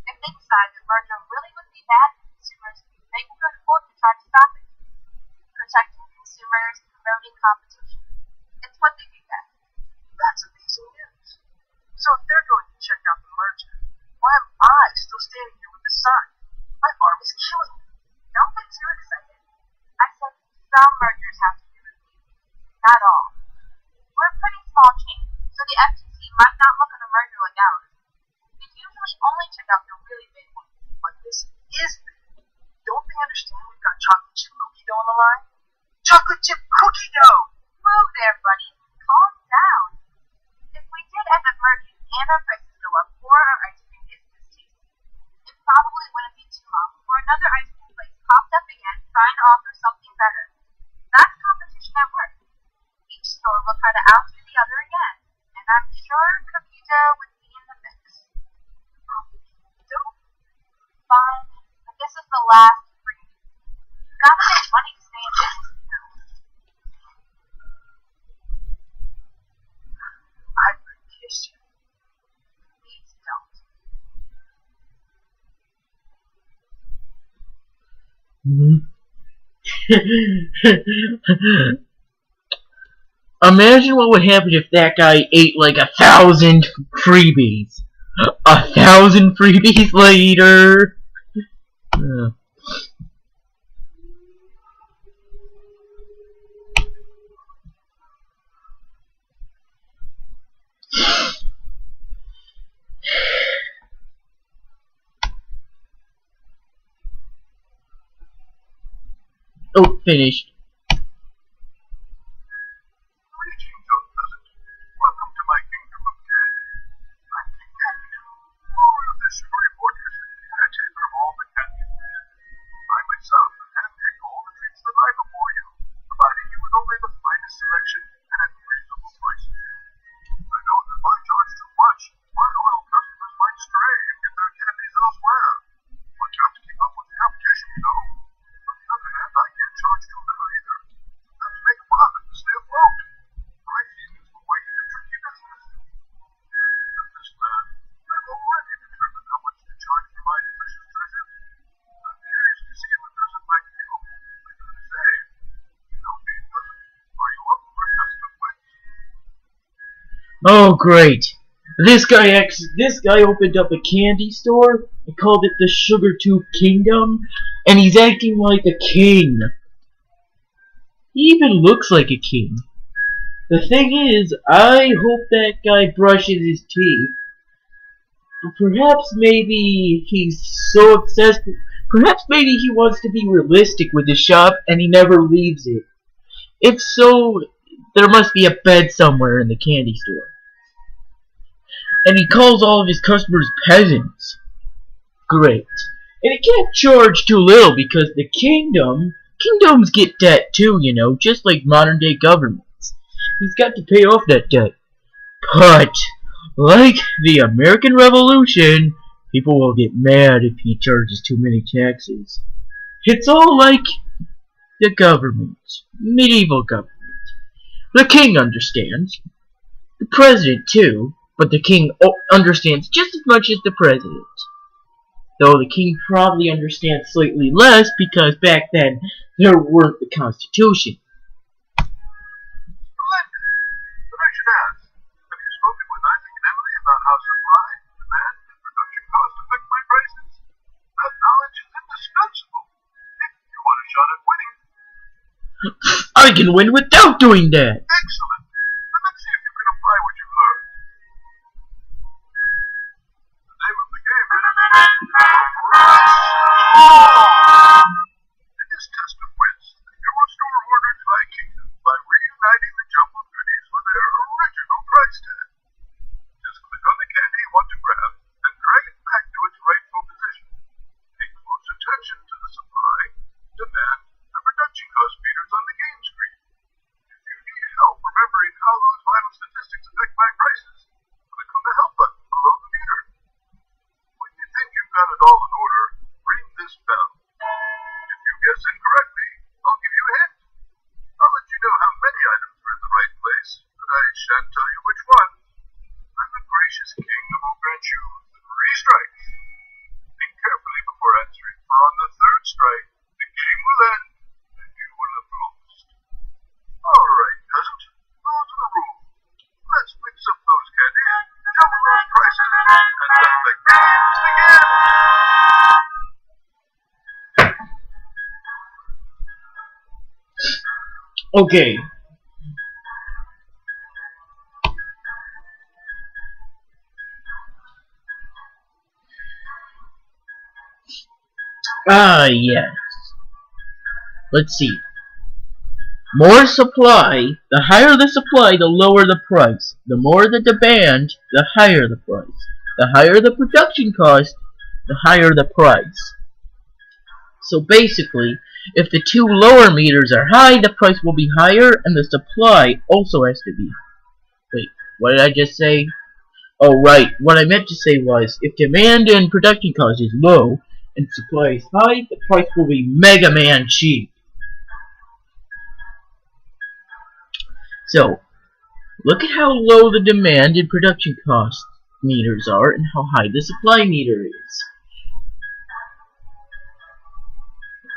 If they decide the merger really would be bad for consumers, they can go to court to try to stop competition. It's what they do best. That's amazing news. So if they're going to check out the merger, why am I still standing here with the sign? My arm is killing me. Don't get too excited. I said some mergers have to do with TV, not all. We're a pretty small chain, so the FTC might not look at a merger like ours. They usually only check out the really big ones. But this is big. Don't they understand we've got chocolate chip cookie dough on the line? Chocolate chip cookie dough! Move there, buddy. Calm down. If we did end up merging and our prices go up or our ice cream is distasteful, it probably wouldn't be too long before another ice cream place popped up again trying to offer something better. That's competition at work. Each store will try to outdo the other again, and I'm sure cookie dough would be in the mix. Dough? Fine, but this is the last freebie. You've got to make money to stay in business now. I would kiss you. Please don't. Imagine what would happen if that guy ate like 1,000 freebies. 1,000 freebies later. Oh, finished. Greetings, young peasant. Welcome to my kingdom of candy. I'm King Candy, ruler of this sugary fortress and caretaker of all the candy land. I myself have handpicked all the treats that lie before you, providing you with only the finest selection and at reasonable prices. I know that if I charge too much, my loyal customers might stray and get their candies elsewhere. But you have to keep up with the competition, you know. On the other hand, I can't charge too little either. You have to make a profit to stay afloat. Pricing is the way to tricky business. At this land, I've already determined how much to charge for my delicious treasure. I'm curious to see if a peasant like you, I gotta say, tell me, peasant, are you up for a test of wits? Oh, great. This guy opened up a candy store and called it the Sugar Tube Kingdom, and he's acting like a king. He even looks like a king. The thing is, I hope that guy brushes his teeth. But perhaps maybe he's so obsessed. Perhaps maybe he wants to be realistic with his shop and he never leaves it. If so, there must be a bed somewhere in the candy store. And he calls all of his customers peasants. Great. And he can't charge too little because the kingdoms get debt too, you know, just like modern day governments. He's got to pay off that debt. But, like the American Revolution, people will get mad if he charges too many taxes. It's all like the government, medieval government. The king understands. The president too. But the king understands just as much as the president. Though the king probably understands slightly less because back then there weren't the Constitution. Splendid! But I should ask, have you spoken with Isaac and Emily about how supply, demand, and production costs affect my prices? That knowledge is indispensable if you want a shot at winning. I can win without doing that! Excellent! Then let's see if you can apply what you've learned. The name of the game is In this test of wits, you restore order to my kingdom by reuniting the jumbled goodies with their original price tag. Just click on the candy you want to grab and drag it back to its rightful position. Pay close attention to the supply, demand, and production cost meters on the game screen. If you need help remembering how those vital statistics affect my prices, click on the help button below the meter. When you think you've got it all in order, ring this bell. If you guess incorrectly, I'll give you a hint. I'll let you know how many items are in the right place, but I shan't tell you which one. I'm the gracious king who will grant you 3 strikes. Think carefully before answering, for on the 3rd strike, the game will end and you will have lost. All right, Okay. Ah, yes. Let's see. More supply. The higher the supply, the lower the price. The more the demand, the higher the price. The higher the production cost, the higher the price. So basically, if the two lower meters are high, the price will be higher, and the supply also has to be. Wait, what did I just say? Oh, right. What I meant to say was, if demand and production cost is low, and supply is high, the price will be Mega Man cheap. So, look at how low the demand and production cost meters are, and how high the supply meter is.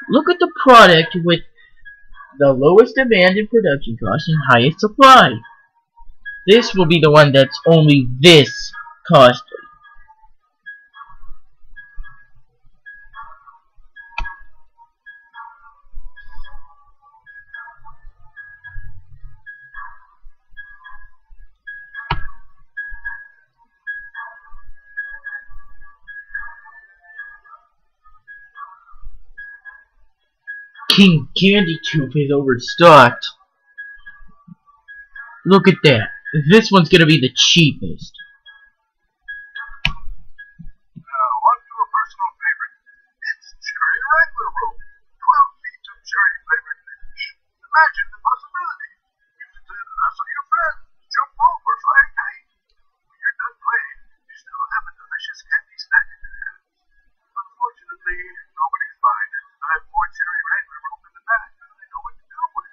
Look at the product with the lowest demand and production cost and highest supply. This will be the one that's only this costly. King Candy Tooth is overstocked. Look at that. This one's gonna be the cheapest. Now, on to a personal favorite. It's cherry wrangler rope. 12 feet of cherry flavored fish. Imagine the possibility. Use it to lasso your friends, jump rope, or fly a kite. When you're done playing, you still have a delicious candy snack in your hands. Unfortunately, nobody's buying it. I have more cherry wrangler rope in the back than I know what to do with.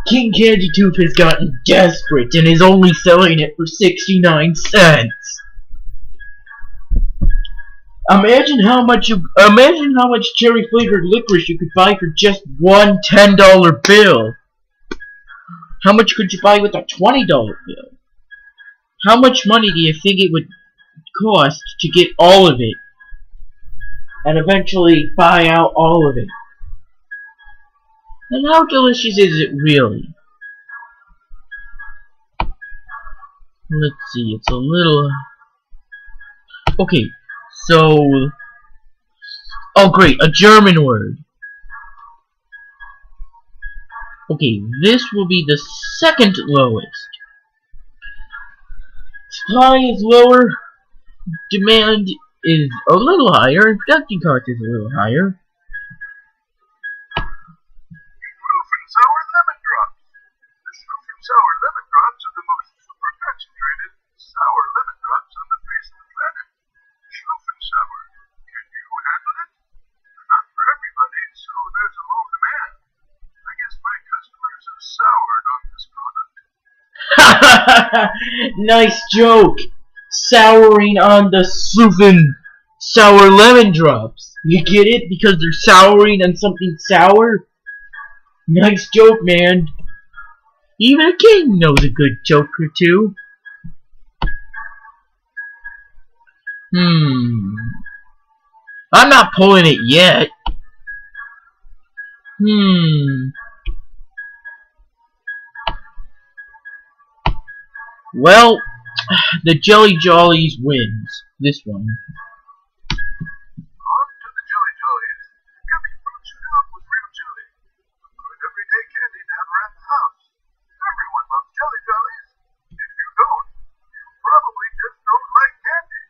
King Candy Tooth has gotten desperate and is only selling it for 69 cents. Imagine how much cherry flavored licorice you could buy for just one $10 bill. How much could you buy with a $20 bill? How much money do you think it would cost to get all of it and eventually buy out all of it? And how delicious is it really? Let's see, it's a little... Okay, so... Oh great, a German word. Okay, this will be the second lowest. Supply is lower, demand is a little higher, and production cost is a little higher. Proof and sour lemon drops. The proof and sour lemon drops are the most super concentrated sour lemon drops on the face of the planet. Proof and sour. Can you handle it? They're not for everybody, so there's a low demand. I guess my customers have soured on this product. Nice joke! Souring on the Sloofin sour lemon drops. You get it? Because they're souring on something sour? Nice joke, man. Even a king knows a good joke or two. I'm not pulling it yet. Well, the Jelly Jollies wins. This one. On to the Jelly Jollies. Gummy fruits filled with real jelly. A good everyday candy to have around the house. Everyone loves Jelly Jollies. If you don't, you probably just don't like candy.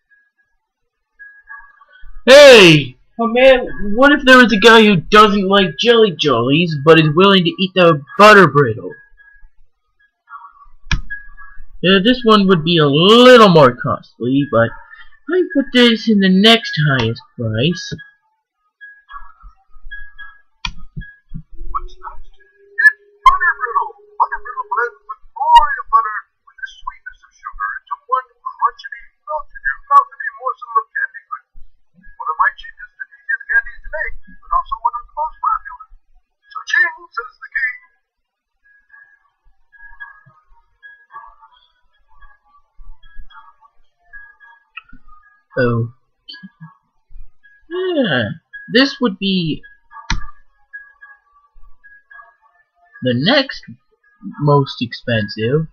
Hey! Oh man, what if there was a guy who doesn't like Jelly Jollies, but is willing to eat the butter brittle? Yeah, this one would be a little more costly, but I put this in the next highest price. What's next? It's butter brittle. Butter brittle blends the glory of butter with the sweetness of sugar into one crunchity, melty morsel of candy goodness. One of my cheapest and easiest candies to make, but also one of the most popular. So ching, says the king. Oh. Yeah. this would be the next most expensive. Next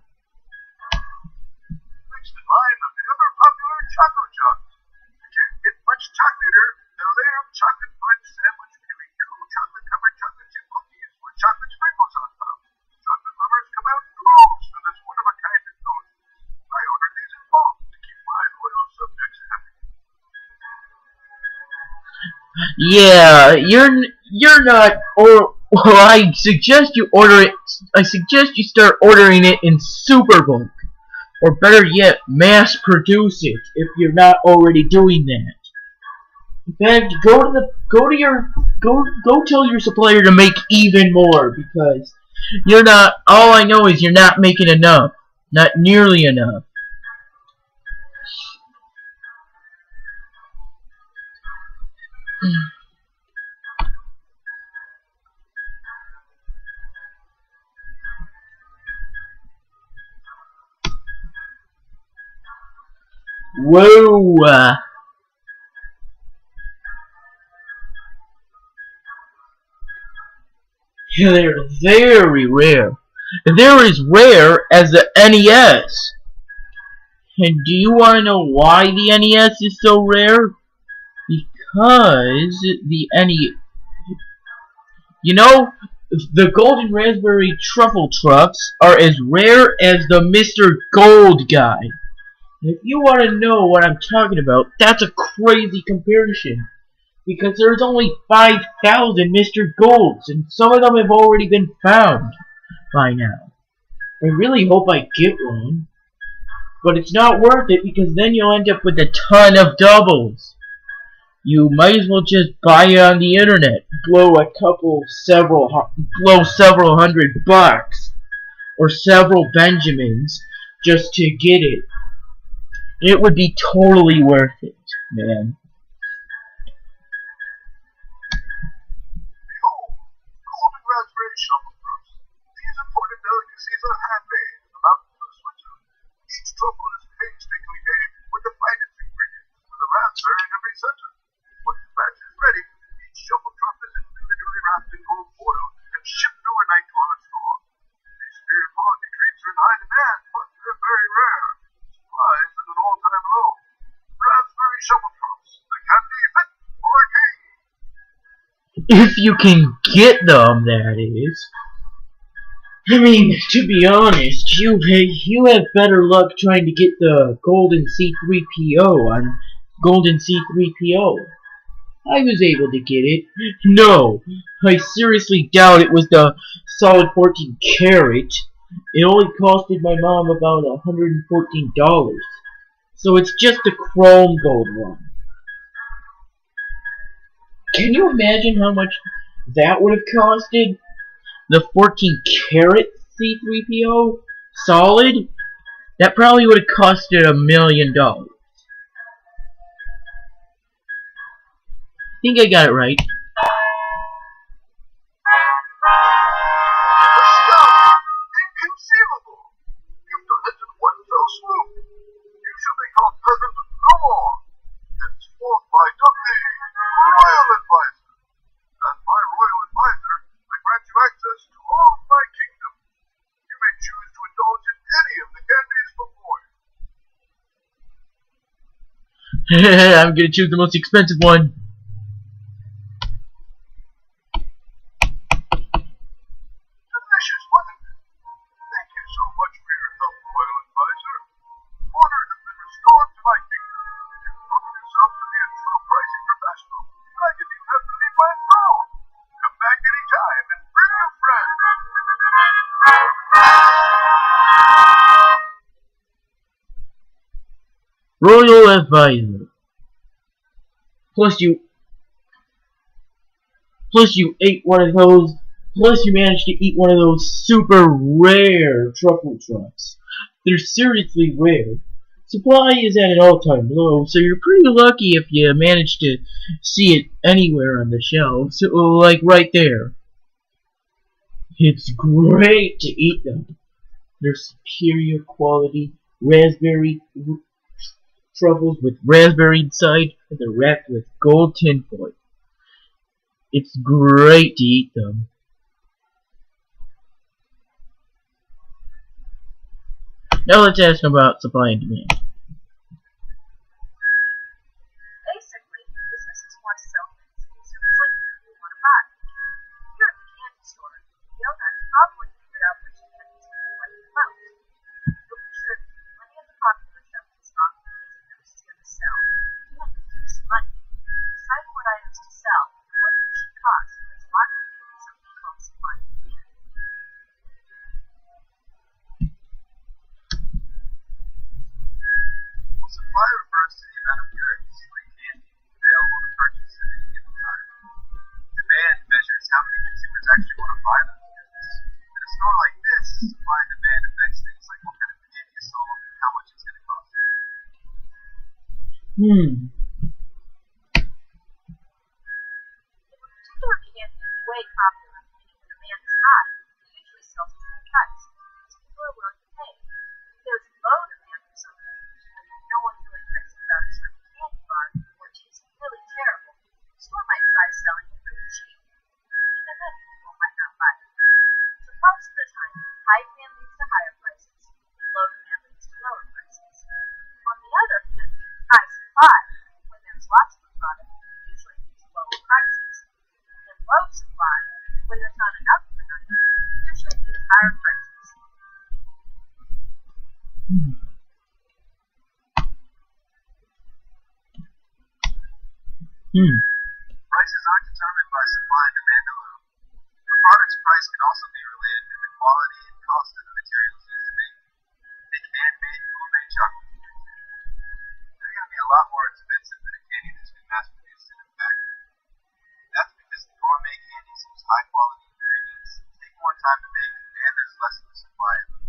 in line are the ever popular chocolate chunks. You can't get much chocolater than a layer of chocolate fudge sandwich between two chocolate-covered chocolate chip cookies with chocolate sprinkles on top. Chocolate lovers come out in droves for this one-of-a-kind indulgence. I ordered these in bulk to keep my loyal subjects happy. Yeah, you're not, or well, I suggest you order it. I suggest you start ordering it in super bulk, or better yet, mass produce it if you're not already doing that. In fact, go tell your supplier to make even more, because you're not. All I know is you're not making enough, not nearly enough. Whoa! They're very rare. They're as rare as the NES. And do you want to know why the NES is so rare? Because the NES... You know, the Golden Raspberry Truffle Trucks are as rare as the Mr. Gold guy. If you want to know what I'm talking about, that's a crazy comparison. Because there's only 5,000 Mr. Golds, and some of them have already been found by now. I really hope I get one. But it's not worth it, because then you'll end up with a ton of doubles. You might as well just buy it on the internet. Blow several $100 or several Benjamins just to get it. It would be totally worth it, man. Behold, golden raspberry shuffle fruits. These imported delicacies are handmade in the mountains of Switzerland. Each truffle is painstakingly made with the finest ingredients, with a raspberry in every center. Once the batch is ready, each shuffle truffle is individually wrapped in gold foil and shipped overnight to our store. These superior quality treats are in high demand, but they're very rare. Supplies at an all-time low. Raspberry shuffle truffles, the candy fit for a king. If you can get them, that is. I mean, to be honest, you have better luck trying to get the Golden C3PO on Golden C3PO. I was able to get it. No, I seriously doubt it was the solid 14 karat. It only costed my mom about $114. So it's just the chrome gold one. Can you imagine how much that would have costed? The 14 karat C3PO solid? That probably would have costed $1 million. I think I got it right. Astounding! Inconceivable! You've done it in one fell swoop. You shall be called peasant no more. Henceforth by Dudley, royal advisor. As my royal advisor, I grant you access to all of my kingdom. You may choose to indulge in any of the candies before you. I'm gonna choose the most expensive one. Delicious, wasn't it? Thank you so much for your help, royal advisor. Order has been restored to my kingdom. You've proven yourself to be a true pricing professional. I didn't even have to leave my throne. Come back any time and bring your friends. Royal advisor. Plus you ate one of those. Plus you managed to eat one of those super rare truffle trucks. They're seriously rare. Supply is at an all-time low, so you're pretty lucky if you manage to see it anywhere on the shelves. So, like right there. It's great to eat them. They're superior quality raspberry truffles with raspberry inside, and they're wrapped with gold tinfoil. It's great to eat them. Now let's ask about supply and demand. Basically, businesses want to sell things that consumers like people want to buy. Here at the candy store, the owner has probably figured out which candies people like the most. He'll be sure to keep plenty of the popular stuff in stock because he knows he's going to sell. And make some money. Deciding what items to sell and what they should cost has a lot to do with something called supply and demand. Well, supply refers to the amount of goods, like candy, available to purchase at any given time. Demand measures how many consumers actually want to buy those goods. At a store like this, supply and demand affects things like what kind of candy is sold and how much it's going to cost. If a particular candy is way popular, meaning the demand is high, it usually sells at full price because people are willing to pay. If there's low demand for something, like no one's really crazy about a certain candy bar or it tastes really terrible, the store might try selling it really cheap. And even then, people might not buy it. So most of the time, high demand leads to higher prices, low demand leads to lower prices. On the other hand, high supply, when there's lots of the product, usually leads to lower prices. And low supply, when there's not enough of another, usually means higher prices. Prices aren't determined by supply and demand alone. A product's price can also be related to the quality and cost of the materials used to make it. Take handmade gourmet chocolate, for example. They're going to be a lot more expensive than a candy that's been mass-produced in a factory. That's because the gourmet candies use high-quality ingredients, take more time to make, and there's less of a supply of them.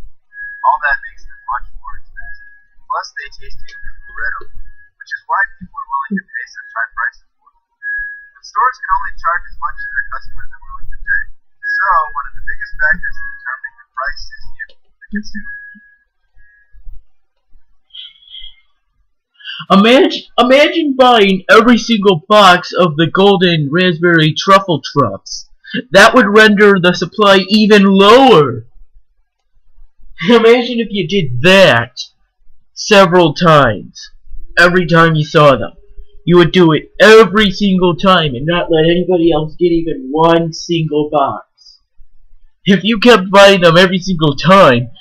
All that makes them much more expensive. Plus, they taste incredible, which is why people are willing to pay such high prices for them. But stores can only charge as much as their customers are willing to pay. So, one of the biggest factors in determining the price is you, the consumer. Imagine buying every single box of the golden raspberry truffle truffs. That would render the supply even lower. Imagine if you did that several times. Every time you saw them. You would do it every single time and not let anybody else get even one single box. If you kept buying them every single time,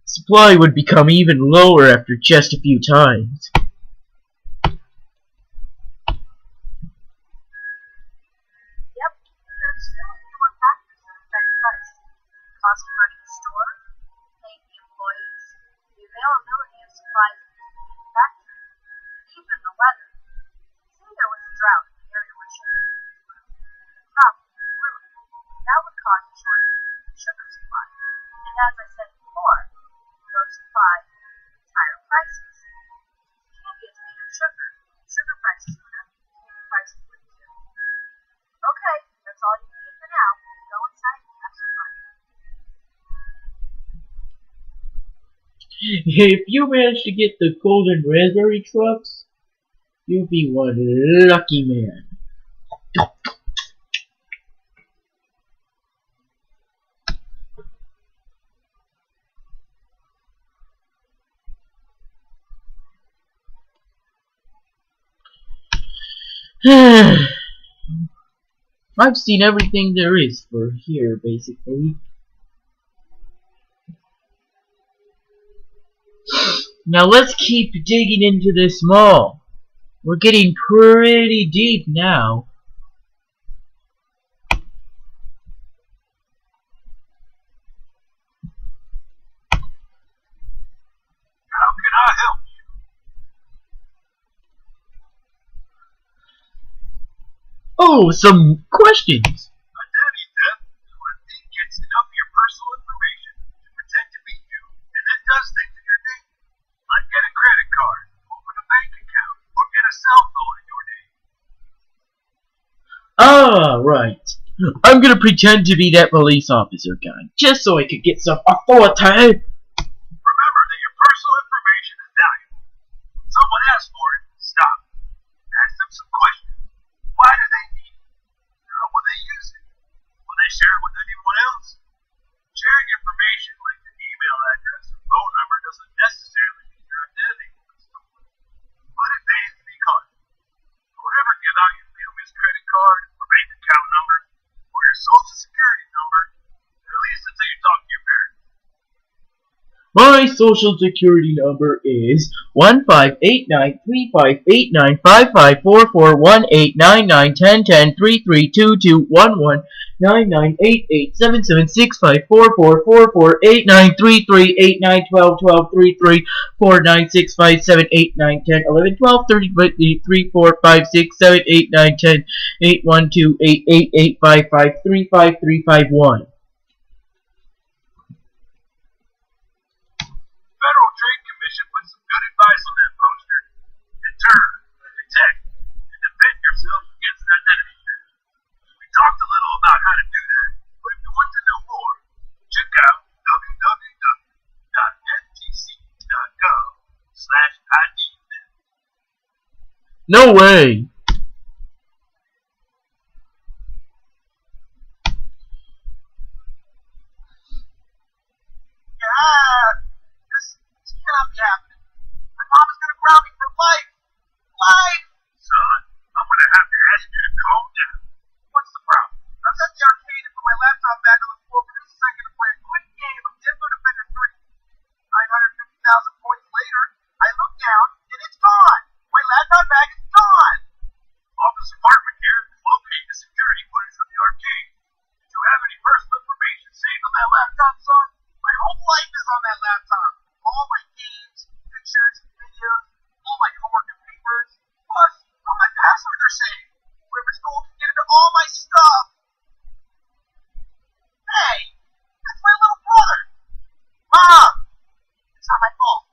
supply would become even lower after just a few times. Yep, there are still a few more factors that affect price. Cost of running a store, paying the employees, the availability of supplies and manufacturing, even the weather. Say there was a drought in the area where sugar canes grow. The crop would be ruined. That would cause a shortage in the sugar supply. And as I said before, low supply means higher prices. If candy is made of sugar, sugar prices went up, candy prices would too. Okay, that's all you need for now. Go inside and have some fun. If you manage to get the golden raspberry truffs, you'll be one lucky man. I've seen everything there is for here, basically. Now let's keep digging into this mall. We're getting pretty deep now. How can I help you? Oh, some questions. A daddy theft is when a thief gets enough of your personal information to pretend to be you and then does things in your name. Like get a credit card, open a bank account, or get a cell phone in your name. Ah, right. I'm gonna pretend to be that police officer guy, just so I could get some authority. Remember that your personal information is valuable. When someone asks for it, stop. Ask them some questions. Why do they need it? How will they I share it with anyone else? Sharing information like your email address or phone number doesn't necessarily mean your identity will be stolen, but it pays to be caught. Don't ever give out your family's credit card or bank account number or your social security number, at least until you talk to your parents. My social security number is 158935544189991010332211998887765448933899112345678910 1112345678928885535351. Federal Trade Commission put some good advice on that poster. Deter, protect, and defend yourself against identity theft. We talked a little about how to do that, but if you want to know more, check out www.ftc.gov/IDtheft. No way! Yeah, this cannot be happening. My mom is gonna ground me for life. Life! Son, I'm gonna have to ask you to calm down. What's the problem? I was at the arcade and put my laptop back on the floor for just a second to play a quick game of Diplo Defender 3. 950,000 points later, I look down and it's gone. My laptop bag is gone. Officer Markman here is locating the security footage from the arcade. Did you have any personal information saved on that laptop, son? My whole life is on that laptop. All my games, pictures, videos, all my homework and papers. Plus, all my passwords are saved. Whoever stole can get into all my stuff. Hey, that's my little brother. Mom, it's not my fault.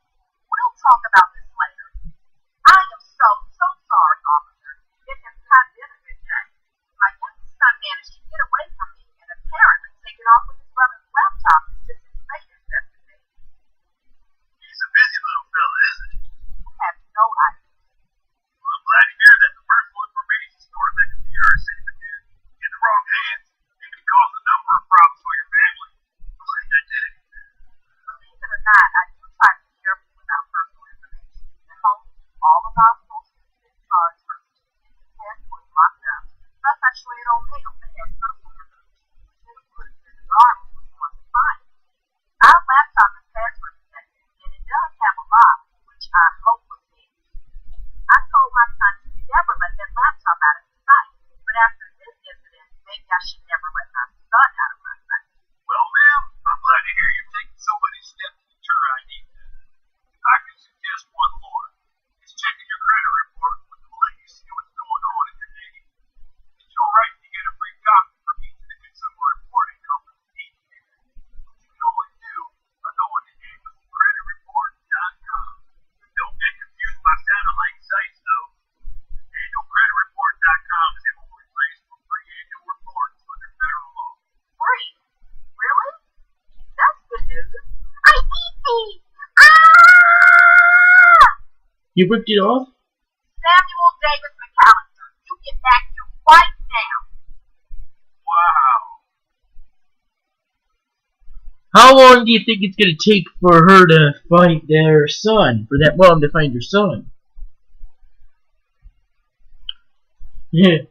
We'll talk about this later. I am so sorry, officer. It has been a good day. My youngest son managed to get away from me and apparently taken off with his brother's laptop just as late as yesterday. He's a busy little fella, isn't he? I have no idea. Well, I'm glad to hear that the personal information stored in that computer is safe again. In the wrong hands, it can cause a number of problems for your family, including identity theft. Believe it or not, I do try to be careful about personal information. At home, all of our social security cards from each passport locked up. Plus, I shred old mail that has personal information. Then we put it in the garbage when we want to find it. Our laptop is password protected, and it does have a lock, which I hope will be. I told my son to never let that laptop out of his sight, but after this incident, maybe I should never let my son out of my sight. Well, ma'am, I'm glad to hear you're taking so many steps to deter ID theft. If I could suggest one more, it's checking your credit report with the police and what's going on in your name. It's your right to get a free copy from each of the consumer reporting companies each year, which you can only do by going to annualcreditreport.com. Don't get confused by satellite sites, though. Annualcreditreport.com is the only place for free annual reports under federal law. Free? Really? That's good news. I need these! Ah! You ripped it off? Samuel Davis McAllister, you get back here right now. Wow. How long do you think it's gonna take for her to find their son? For that mom to find her son? Yeah.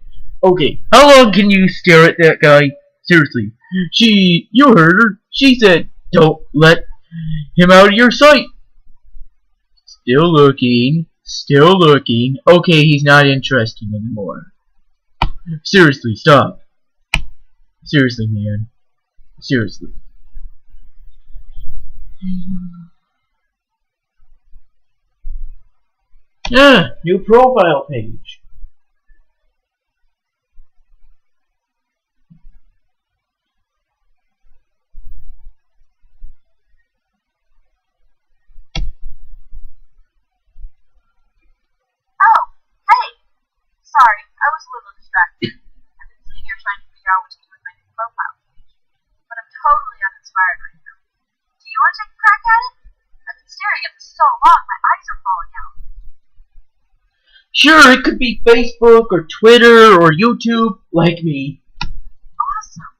Okay. How long can you stare at that guy? Seriously. You heard her. She said, don't let him out of your sight. Still looking. Still looking. Okay, he's not interested anymore. Seriously, stop. Seriously, man. Seriously. Yeah, new profile page. Oh, hey! Sorry, I was a little distracted. I've been sitting here trying to figure out what to do with my new profile page. But I'm totally uninspired right now. Do you want to take a crack at it? I've been staring at this so long, my eyes are falling out. Sure, it could be Facebook or Twitter or YouTube, like me. Awesome.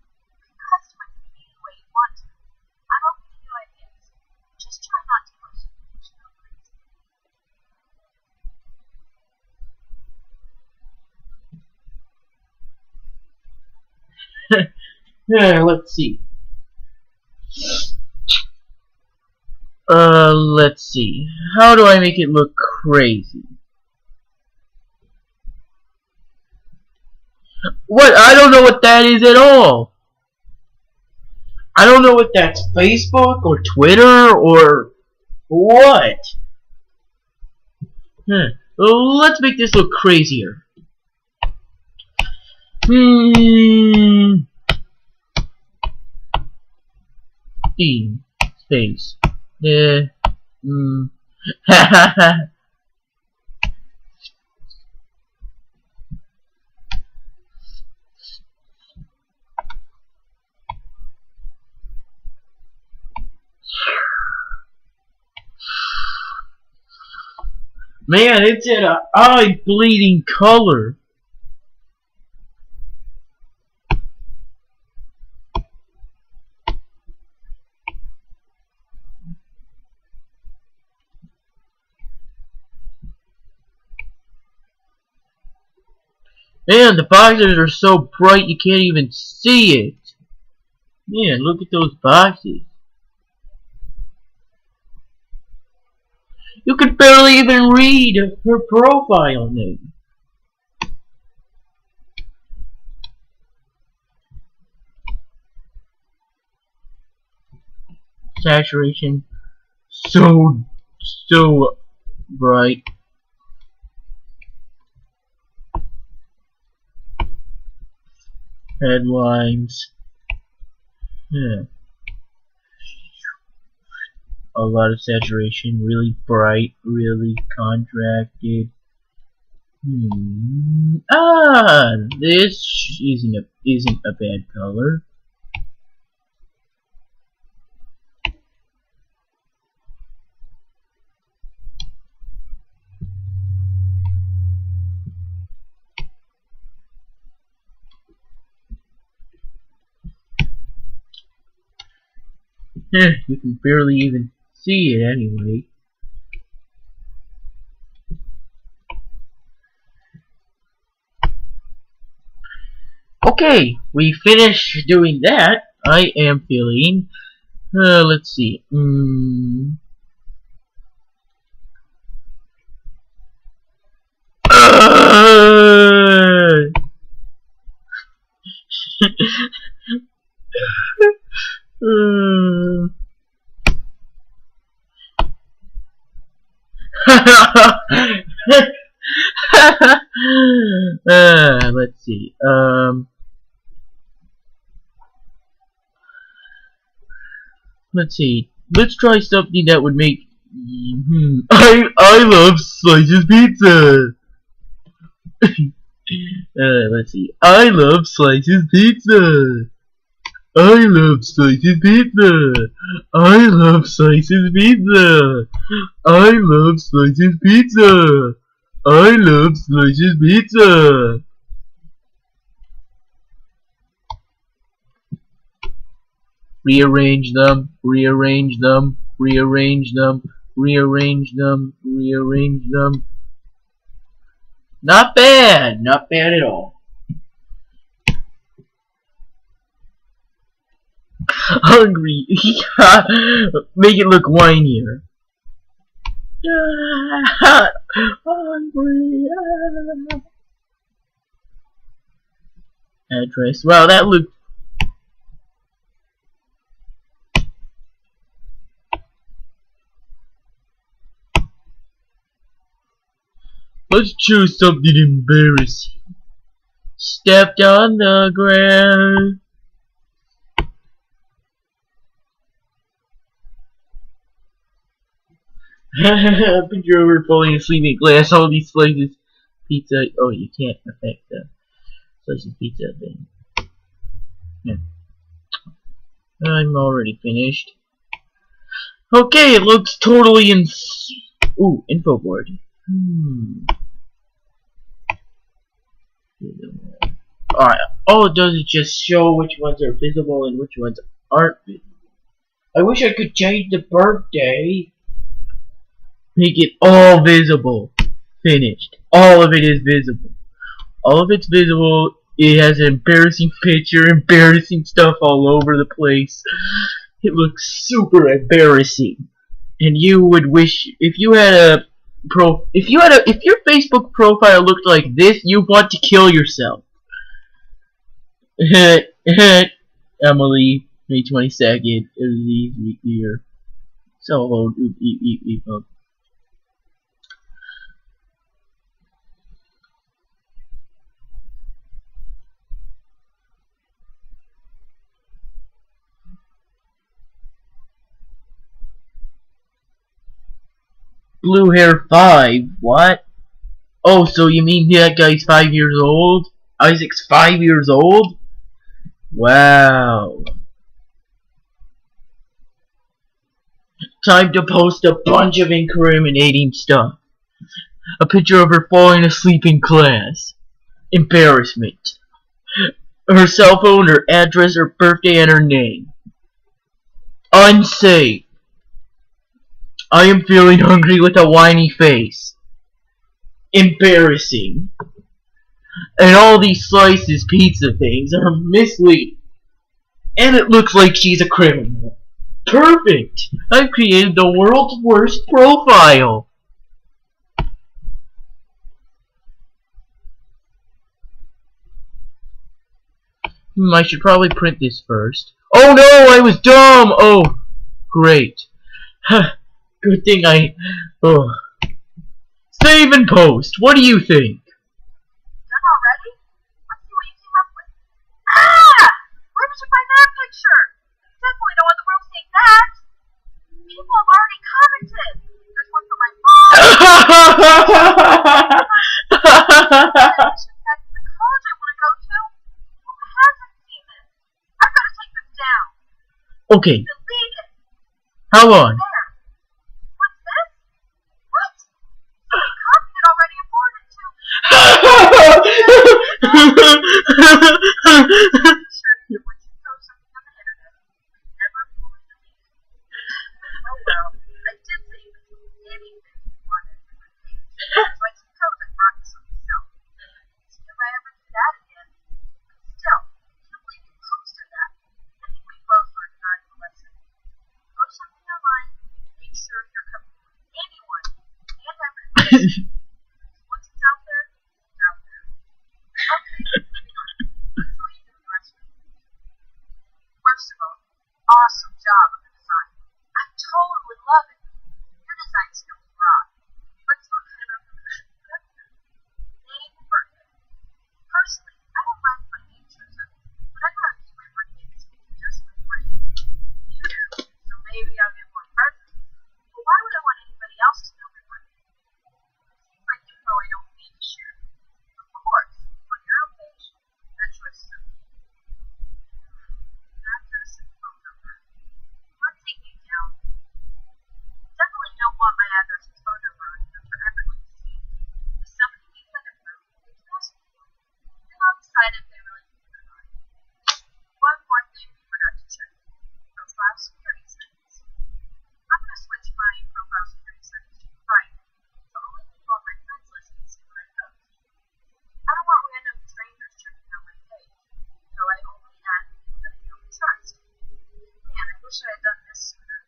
Yeah, let's see. Let's see. How do I make it look crazy? What? I don't know what that is at all. I don't know if that's Facebook or Twitter or what. Well, let's make this look crazier. Theme. Space. Man, it's in an eye-bleeding color. Man, the boxes are so bright you can't even see it. Man, look at those boxes. You could barely even read her profile name. Saturation so bright. Headlines. Yeah. A lot of saturation, really bright, really contracted. This isn't a bad color. You can barely even see it anyway. Okay, we finished doing that. I am feeling. Let's see. Let's see. Let's see. Let's try something that would make. I love slices pizza. Let's see. I love slices pizza. I love slices pizza. I love slices pizza. I love slices pizza. I love slices pizza. Rearrange them, rearrange them, rearrange them, rearrange them, rearrange them. Not bad, not bad at all. Hungry, make it look whinier. Hungry. Address. Wow, that looked. Let's choose something embarrassing. Stepped on the ground. Picture over falling asleep in glass. All these slices pizza. Oh, you can't affect the slices pizza thing. Yeah. I'm already finished. Okay, it looks totally ooh, info board. Alright, all it does is just show which ones are visible and which ones aren't visible. I wish I could change the birthday. Make it all visible. Finished. All of it is visible. All of it's visible It has an embarrassing picture, embarrassing stuff all over the place. It looks super embarrassing. And you would wish if you had a if your Facebook profile looked like this, you'd want to kill yourself. Emily, May 22nd, it was easy here. So old, Blue hair 5, what? Oh, so you mean that guy's 5 years old? Isaac's 5 years old? Wow. Time to post a bunch of incriminating stuff. A picture of her falling asleep in class. Embarrassment. Her cell phone, her address, her birthday, and her name. Unsafe. I am feeling hungry with a whiny face. Embarrassing. And all these slices pizza things are misleading. And it looks like she's a criminal. Perfect! I've created the world's worst profile. I should probably print this first. Oh no, I was dumb! Oh, great. Good thing I... Oh. Save and post. What do you think? Done already? Let's see what you came up with. Ah! Where did you find that picture? Definitely don't want the world seeing that. People have already commented. There's one from my mom. There's the college I want to go to. Who hasn't seen it? I've got to take this down. Okay. Delete it. How long? There. What's this? What? Somebody copied it already and forwarded it to me. Show you when you post something on the internet. Never fully delete it. Oh well, I did say you could do anything you wanted with my page. So I suppose I brought this on myself. See if I ever do that again. But still, I can't believe you posted that. I think we both learned a valuable lesson. Post something online, make sure you're comfortable with anyone and everyone. Once it's out there, it's out there. Okay, moving on. Let's what you do the rest of the week. First of all, awesome job on the design. I totally would love it. Your design skills rock. Let's talk kind of name birthday. Personally, I don't mind if my name shows up, but I'd rather keep my birthday experience just with friends. You know, so maybe I'll get more presents. But why would I want anybody else to know my birthday? Seems like info I don't need to share. Of course, on your own page, that choice is up to you. Address and phone number. Let's take these down. Definitely don't want my address and phone number on here for everyone to see. If somebody needs that info, they can ask me for it. And I'll decide if they really need it or not. One more thing we forgot to check. Profile security settings. I'm going to switch my profile security settings to private, so only people on my friends list can see what I post. I don't want random strangers checking out my page, so I only add people that I know and trust. Man, I wish I had done this sooner.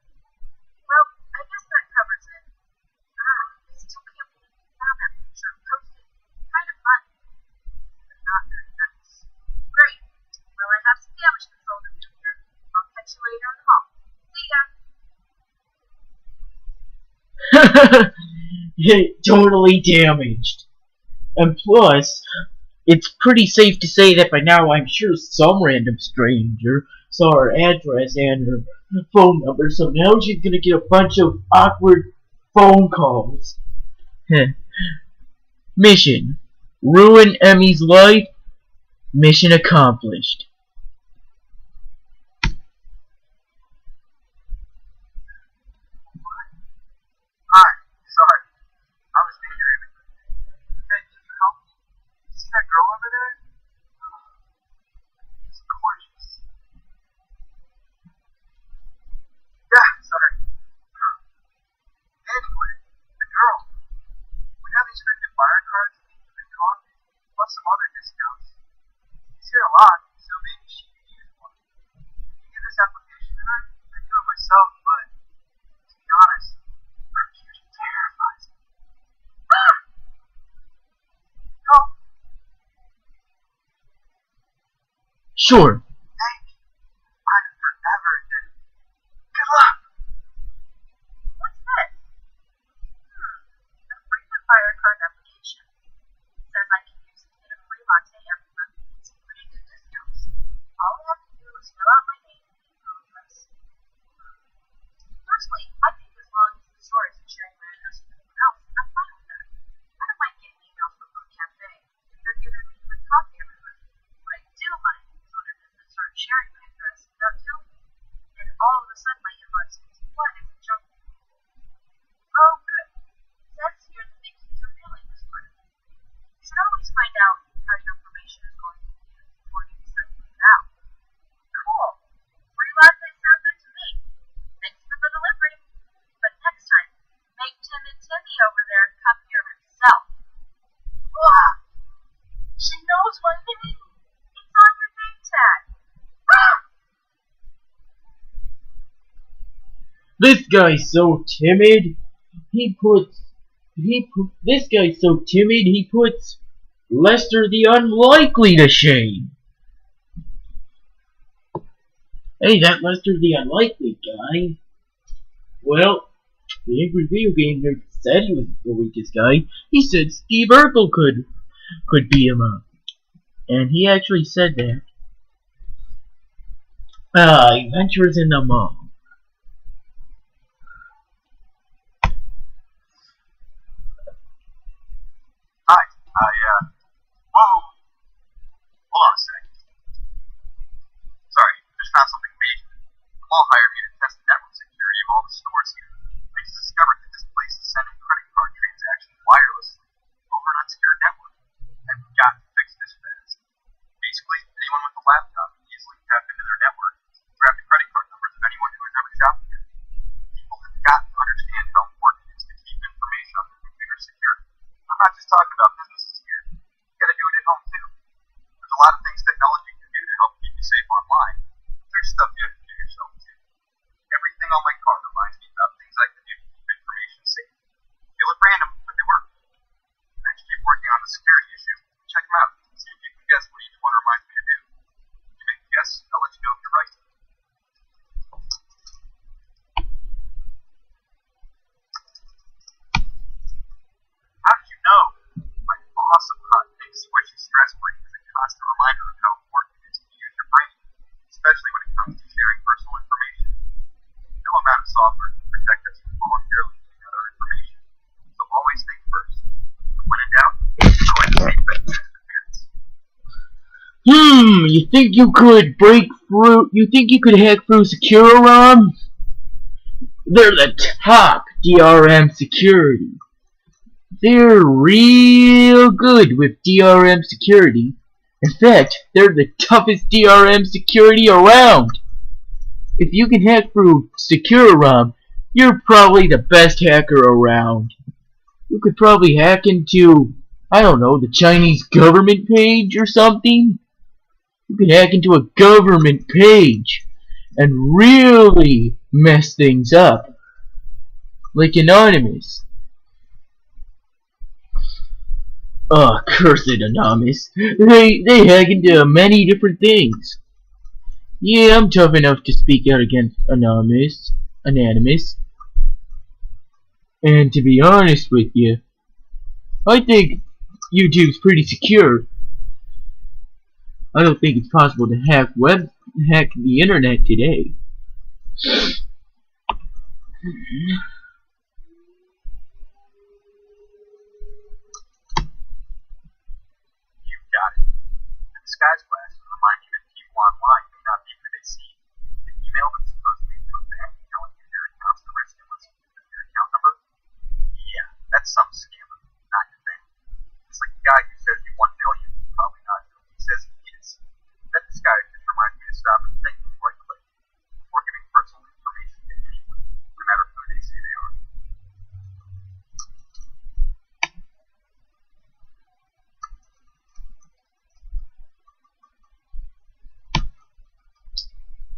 Well, I guess that covers it. I still can't believe you found that picture and posted. Kind of fun, but not very nice. Great. Well, I have some damage control to do here. I'll catch you later in the mall. See ya. Totally damaged. And plus, it's pretty safe to say that by now I'm sure some random stranger saw her address and her phone number, so now she's gonna get a bunch of awkward phone calls. Mission. Ruin Emmy's life. Mission accomplished. Hi, sorry. I was daydreaming. Hey, can you help me? See that girl over there? She's gorgeous. Yeah, sorry. Anyway, the girl. We have these freaking buyer cards that you can call, plus some other discounts. Sure. Thank you. I'm forever indebted. Good luck. What's this? A frequent flyer card application. Says I can use it to get a free latte every month and some pretty good discounts. All I have to do is fill out my name and email address. Personally, I think as long as the store isn't sharing my address with anyone else, I'm fine with that. I don't mind getting emails from Food Cafe if they're giving me free coffee every month. What I do mind is when a business starts sharing my address without telling me, and all of a sudden my inbox gets flooded with junk mail. Oh, good. Says here that they keep their mailing list running. You should always find out how your information is going to be used before you decide to give it out. Cool. Free latte sounds good to me. Thanks for the delivery. But next time, make Timid Timmy over there come here himself. Wow! She knows my name! It's on your name tag. Ah! This guy's so timid. This guy's so timid. He puts Lester the Unlikely to shame. Hey, that Lester the Unlikely guy. Well, the Angry Video Game Nerd said he was the weakest guy. He said Steve Urkel could beat him up, and he actually said that. He ventures in the mall. Hi. Whoa. Hold on a sec. Sorry, just found something major. The mall hired me to test the network security of all the stores here. I just discovered that this place is sending credit card transactions wirelessly over an unsecured network. I've got to fix this fast. Basically, anyone with a laptop can easily tap into their network and grab the credit card numbers of anyone who has ever shopped here. People have got to understand how important it is to keep information on their computer secure. I'm not just talking about businesses here. You gotta do it at home too. There's a lot of things technology can do to help keep you safe online. There's stuff you have to do yourself too. Everything on my card reminds me about things I can do to keep information safe. They look random, but they work. I just keep working on the security issue. Check them out. See if you can guess what each one reminds me to do. If you make a guess, I'll let you know if you're right. How did you know? My awesome hot pink squishy stress break is a constant reminder of how important it is to use your brain, especially when it comes to sharing personal information. No amount of software can protect us from voluntarily giving out our information, so always think first. When in doubt, go ahead and safe bet interference. You think you could break through? You think you could hack through SecureROM? They're the top DRM security. They're real good with DRM security. In fact, they're the toughest DRM security around. If you can hack through SecureROM, you're probably the best hacker around. You could probably hack into, I don't know, the Chinese government page or something. You could hack into a government page and really mess things up. Like Anonymous. Cursed Anonymous. They hack into many different things. Yeah, I'm tough enough to speak out against Anonymous. And to be honest with you, I think YouTube's pretty secure. I don't think it's possible to hack the internet today. You've got it. The disguise glasses remind you that people online may not be who they seem. The email that's supposedly from a bank telling you your account's at risk unless you give them your account number? Yeah, that's some scammer, not your bank. It's like the guy who says he won millions, probably not who he says he is. That disguise just reminds me to stop and think before I click, before giving personal information to anyone, no matter who they say they are.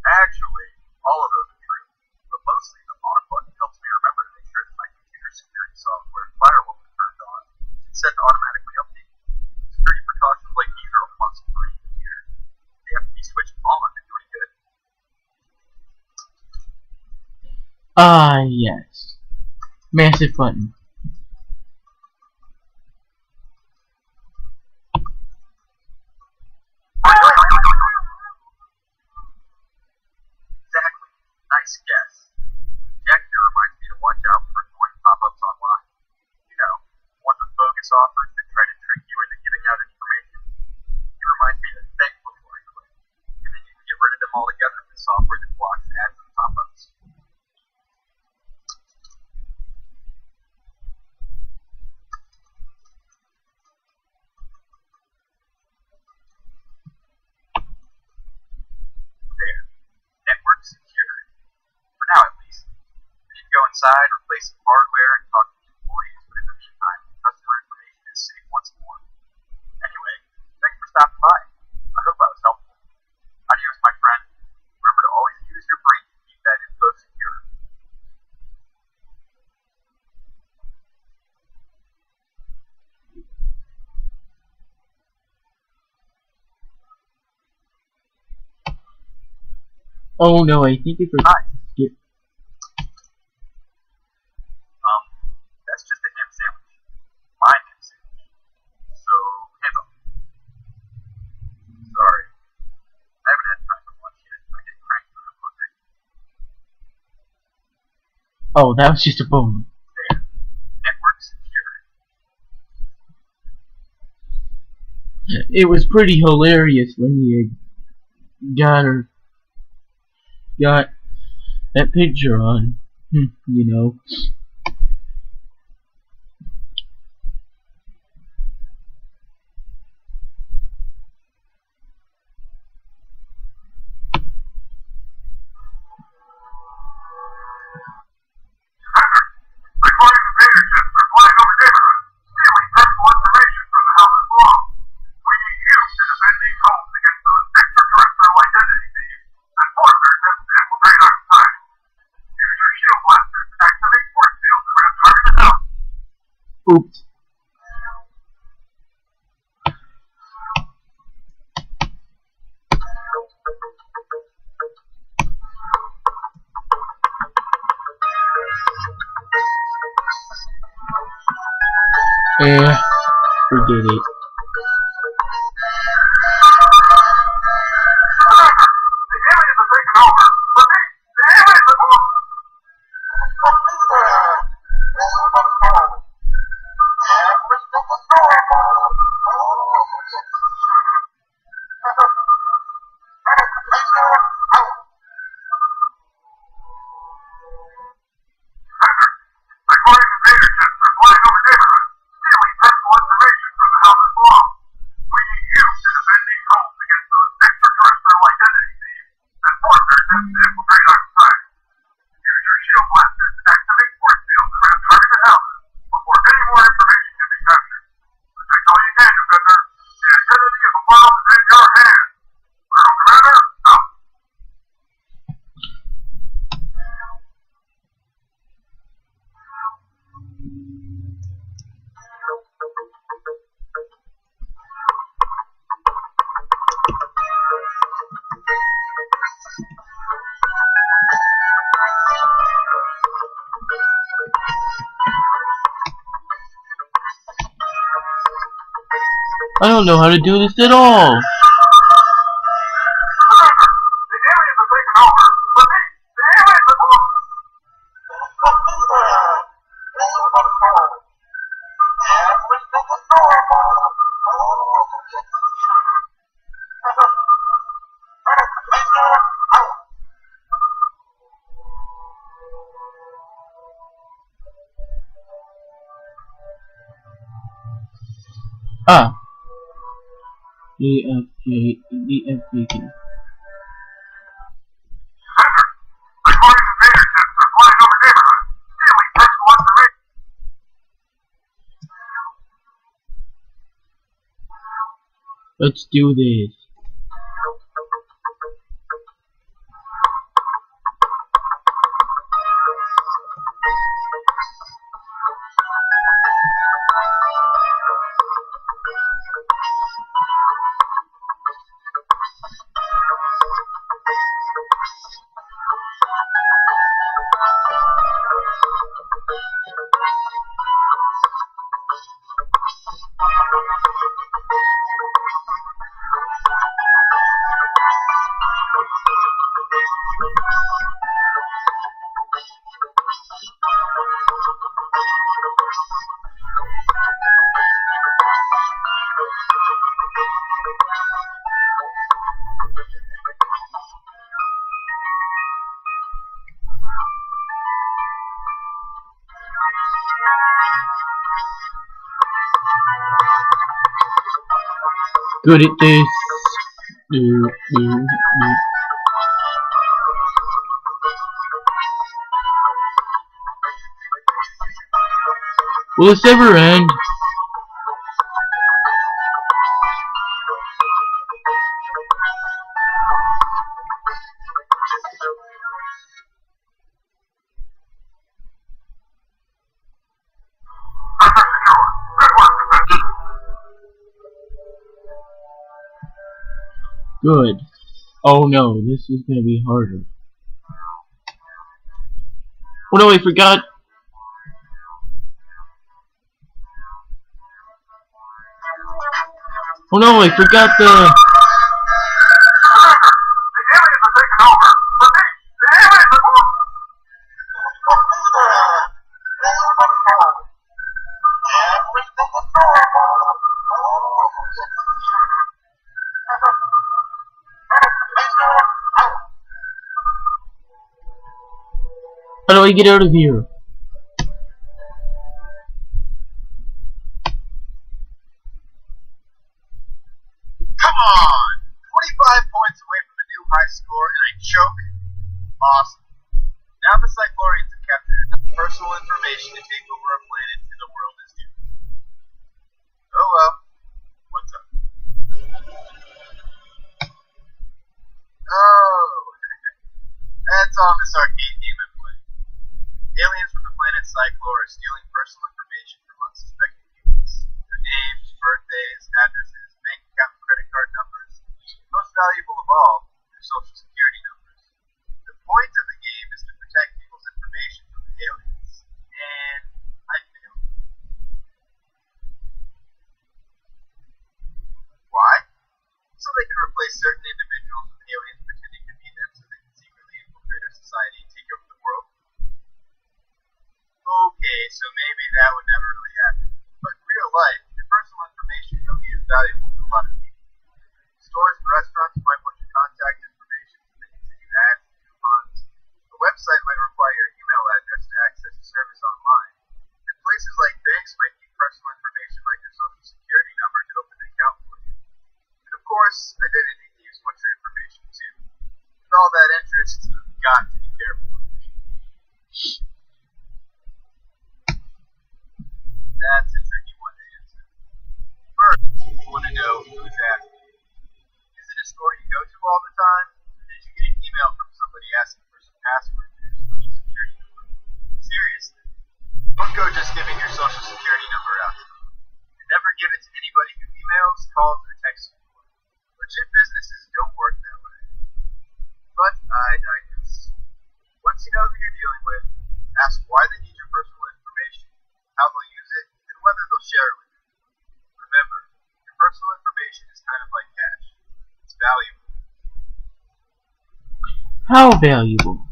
Actually, all Ah, yes. Massive button. Exactly. Nice guess. Jack here reminds me to watch out for annoying pop-ups online. You know, ones with bogus offers that try to trick you into giving out information. He reminds me to think before I click. And then you can get rid of them altogether with software that blocks ads and pop-ups. There. Network secured. For now, at least. I need to go inside, replace some hardware, and talk to the employees, but in the meantime, customer information is safe once more. Anyway, thanks for stopping by. I hope I was helpful. Adios, my friend. Remember to always use your brain to keep that info secure. Oh no, I think it was. Hi. That's just a ham sandwich. My ham sandwich. So, handle. Sorry. I haven't had time for lunch yet. I get cranky when I'm hungry. Oh, that was just a bone. There. Network secured. It was pretty hilarious when you got that picture on. You know. Recording invader ships are flying over neighborhoods, stealing personal information from the houses below. We need you to defend these homes against those extraterrestrial identity thieves and force their attempts to infiltrate our society. Use your shield blasters to activate force fields around targeted houses. Oops. Forget it. The aliens have taken over. Repeat, the aliens have Recording invader ships are flying over neighborhoods, stealing personal information from the houses below. We need you to defend these homes against those extraterrestrial identity thieves and force their attempts to infiltrate our society. Use your shield blasters to activate force fields around targeted houses before any more information can be captured. Protect all you can, Defender. The identity of the world is in your hands. Colonel Commander, out. I don't know how to do this at all. The aliens have taken over. Repeat, the aliens have Ah. EFK. Recording invader ships are flying over neighborhoods, stealing personal information. Let's do this. Good at this. Do, do, do. Will this ever end? Good. Oh no, this is gonna be harder. Oh no, I forgot. Oh no, I forgot the... The aliens are taking over. The aliens are going... How do I get out of here? Come on! 25 points away from a new high score, and I choke? Awesome. Now the Cyclorians have captured enough personal information to take over a planet, and the world is doomed. Oh well. What's up? Oh. That's on this arcade game I'm playing. Aliens from the planet Cyclor are stealing personal information from unsuspecting humans. Their names, birthdays, addresses, bank account and credit card numbers. Most valuable of all, their social security numbers. The point of the game is to protect people's information from the aliens. And I failed. Why? So they can replace certain individuals with aliens pretending to be them so they can secretly infiltrate our society and take over the world. Okay, so maybe that would never really happen. But in real life, your personal information really is valuable to a lot of people. Stores and restaurants might want your contact information so they can send you ads and coupons. A website might require your email address to access a service online. And places like banks might need personal information like your social security number to open an account for you. And of course, identity thieves want your information too. With all that interest, you've got to be careful with it. That's a tricky one to answer. First, you want to know who's asking. Is it a store you go to all the time? Or did you get an email from somebody asking for some password to your social security number? Seriously. Don't go just giving your social security number out to them. And never give it to anybody who emails, calls, or texts you. Legit businesses don't work that way. But I digress. Once you know who you're dealing with, ask why they need your personal information, how they'll use it, and whether they'll share it with you. Remember, your personal information is kind of like cash. It's valuable. How valuable?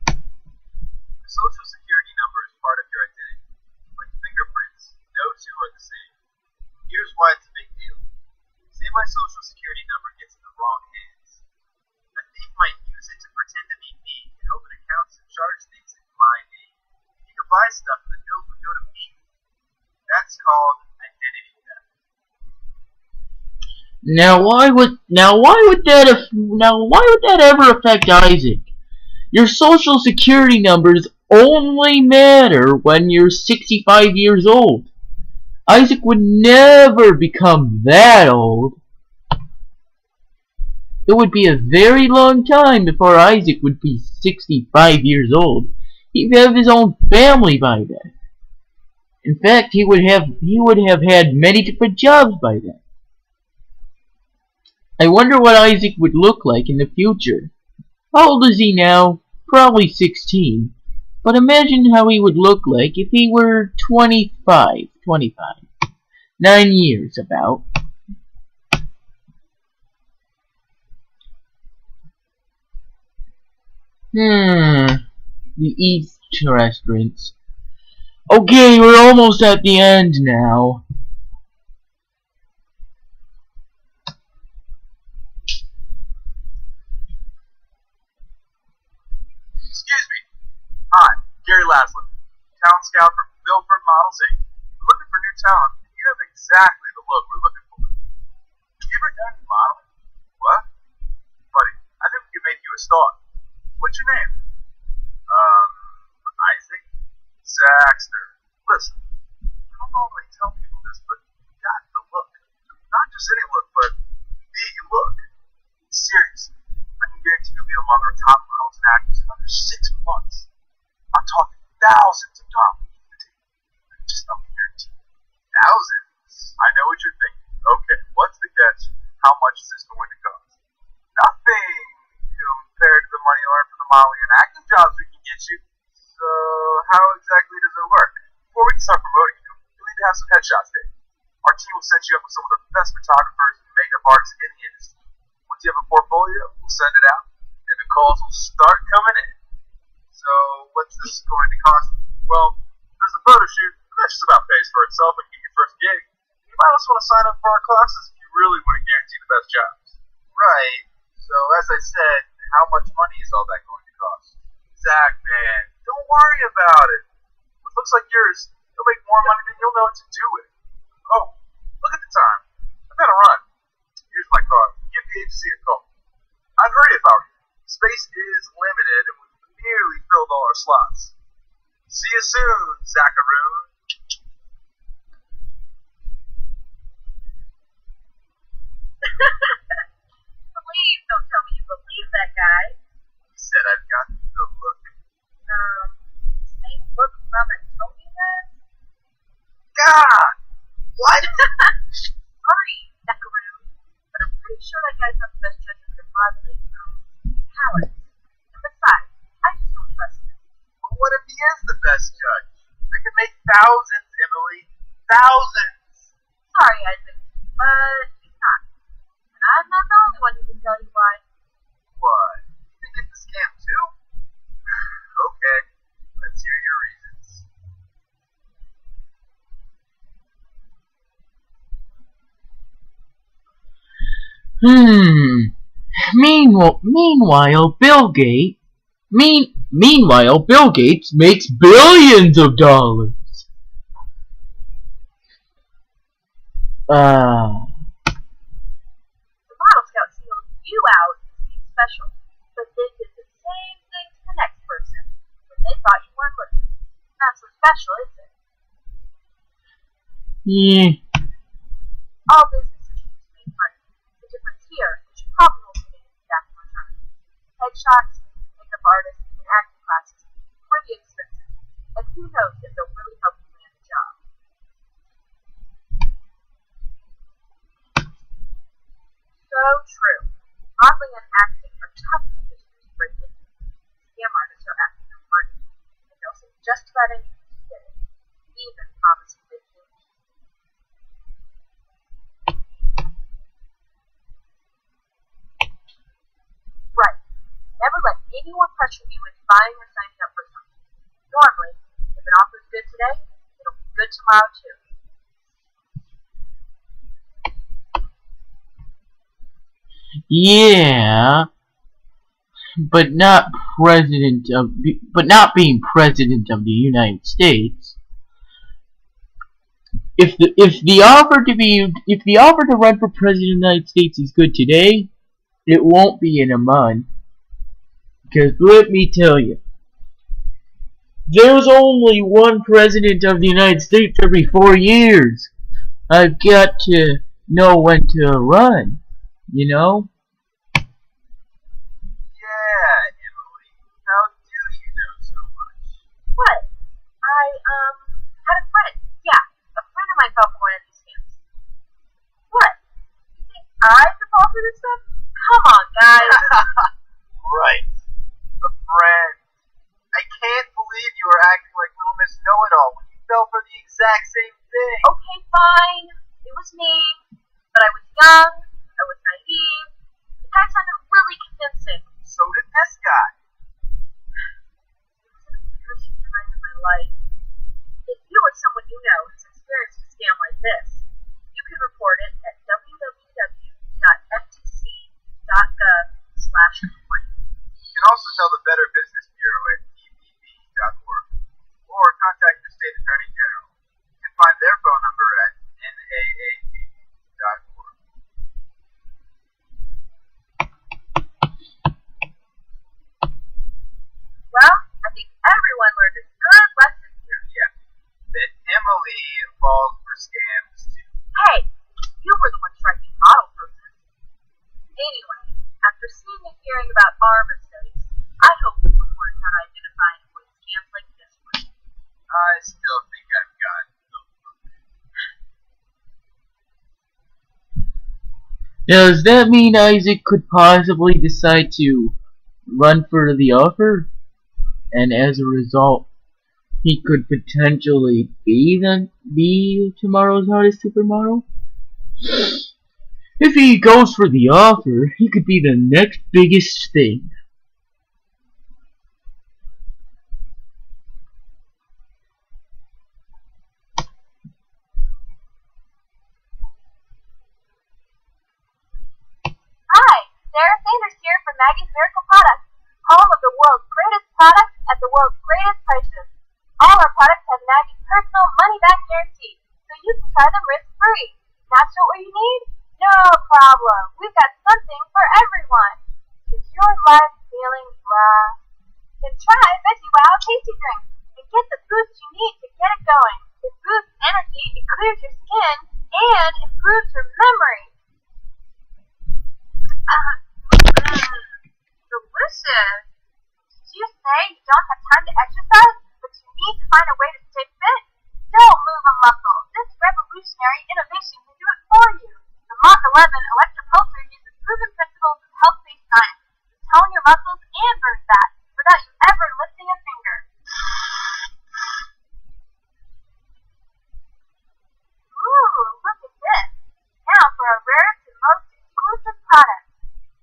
The social security number is part of your identity. Like fingerprints, no two are the same. Here's why it's a big deal. Say my social security number gets in the wrong hands. A thief might use it to pretend to be me and open accounts and charge things in my name. He could buy stuff and the bills would go to me. That's called identity theft. Now why would that ever affect Isaac? Your social security numbers only matter when you're 65 years old. Isaac would never become that old. It would be a very long time before Isaac would be 65 years old. He'd have his own family by then. In fact, he would have had many different jobs by then. I wonder what Isaac would look like in the future. How old is he now? Probably 16. But imagine how he would look like if he were 25. 9 years about. The East restaurants. Okay, we're almost at the end now. Excuse me. Hi, Gary Laszlo, town scout from Milford Models Inc. We're looking for new talent, and you have exactly the look we're looking for. You ever done any modeling? What? Buddy, I think we can make you a star. What's your name? Isaac Zaxter. Listen, I don't normally tell people this, but you got the look. Not just any look, but the look. Seriously, I can guarantee you'll be among our top models and actors in under 6 months. I'm talking thousands of dollars. Just not guaranteed. Thousands? I know what you're thinking. Okay, what's the catch? How much is this going to cost? Nothing compared to the money you earn from the modeling and acting jobs we can get you. So, how exactly does it work? Before we can start promoting you, you'll need to have some headshots taken. Our team will set you up with some of the best photographers and makeup artists in the industry. Once you have a portfolio, we'll send it out, and the calls will start coming in. So, what's this going to cost? Well, there's a photo shoot, but that just about pays for itself when you get your first gig. You might also want to sign up for our classes if you really want to guarantee the best jobs. Right. So, as I said, how much money is all that going to cost? Zach, man, don't worry about it. What looks like yours, you'll make more money than you'll know what to do with. Oh, look at the time. I've got to run. Here's my card. Give the agency a call. I'd hurry if I were you. Space is limited, and we've nearly filled all our slots. See you soon, Zacharoon. Please don't tell me you believe that guy. He said I've got the look. Same look Mom Tony has? God! What? Sorry, Zacharoon, but I'm pretty sure that guy's not the best judge of your modeling talent. And besides, I just don't trust him. But what if he is the best judge? I could make thousands, Emily. Thousands! Sorry, Isaac, but he's not. And I'm not the only one who can tell you why. What? You think it's a scam too? Okay, let's hear your reasons. Meanwhile, Bill Gates makes billions of dollars. The Model Scout singled you out as being special, but they did the same thing to the next person when they thought you weren't looking. Not so special, is it? Yeah. All businesses need to make money. The difference here is you probably won't get anything back in return. Headshots, makeup artists, and acting classes are pretty expensive, and who knows if they'll really help you land a job. So true. Modeling and acting are tough industries to break into. Scam artists are after your money, and they'll say just about anything to get it, even promising big things. Right. Never let anyone pressure you into buying or signing up for something. Normally, if an offer's good today, it'll be good tomorrow too. Yeah, but not being president of the United States. If the offer to run for president of the United States is good today, it won't be in a month. Because let me tell you, there's only one president of the United States every 4 years. I've got to know when to run, you know? Yeah, Emily. How do you know so much? What? I had a friend. Yeah, a friend of mine fell for one of these scams. What? You think I could fall for this stuff? Come on, guys. Right. A friend. I can't believe you the exact same thing. Okay, fine. It was me. But I was young. I was naive. The guy sounded really convincing. So did this guy. It was an embarrassing time in my life. If you or someone you know has experienced a scam like this, you can report it at www.ftc.gov/complaint. You can also tell the Better Business Bureau at bbb.org or contact the State Attorney General. You can find their phone number at naat.org. Well, I think everyone learned a good lesson here. Yeah, that Emily falls for scams too. Hey, you were the one striking model poses. Anyway, after seeing and hearing about our mistakes, I hope you've learned how to identify and avoid scams like this one. I still think I've got the look. Does that mean Isaac could possibly decide to run for the offer? And as a result, he could potentially be tomorrow's hottest supermodel? If he goes for the offer, he could be the next biggest thing. Hi, Sarah Sanders here from Maggie's Miracle Products, home of the world's greatest products at the world's greatest prices. All our products have Maggie's personal money-back guarantee, so you can try them risk-free. Not sure what you need? No problem. We've got something for everyone. Is your life feeling blah? Then try Veggie Wow Tasty Drink and get the boost you need to get it going. It boosts energy, it clears your skin, and improves your memory. Delicious. Did you say you don't have time to exercise, but you need to find a way to stay fit? Don't move a muscle. This revolutionary innovation can do it for you. The Mach 11 electropulser uses proven principles of health-based science to tone your muscles and burn fat without you ever lifting a finger. Ooh, look at this. Now for our rarest and most exclusive product.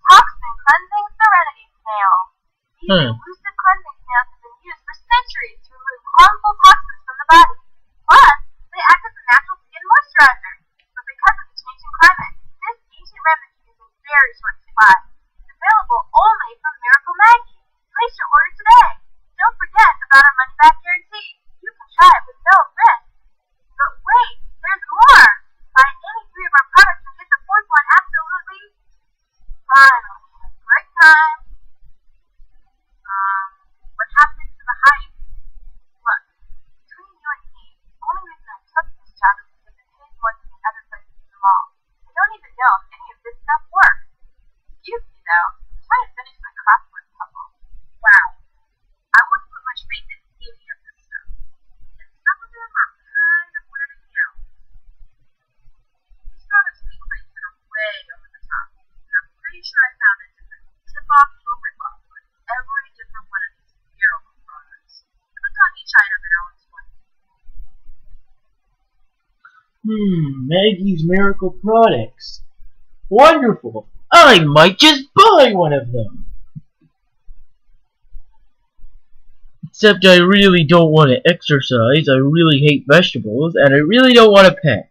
Toxin Cleansing Serenity Snail. These elusive cleansing snails have been used for centuries to remove harmful toxins from the body. Plus, they act as a natural skin moisturizer. But because of the changing climate, this ancient remedy is in very short supply. It's available only from Miracle Maggie. Place your order today. Don't forget about our money-back guarantee. You can try it with no risk. But wait, there's more. Buy any 3 of our products and get the 4th one absolutely finally. Great time. What happened to the hype? Look, between you and me, the only reason I took this job is because it pays more than the other places in the mall. I don't even know if any of this stuff works. Excuse me though, I'm trying to finish my crossword puzzle. Wow. I wouldn't put much faith in any of this stuff. And some of them are kind of wearing me out. These products make claims that are way over the top. And I'm pretty sure I found a different tip-off to a rip-off for every different one of these miracle products. Click on each item and I'll explain. Maggie's Miracle Products. Wonderful! I might just buy one of them! Except I really don't want to exercise, I really hate vegetables, and I really don't want a pet.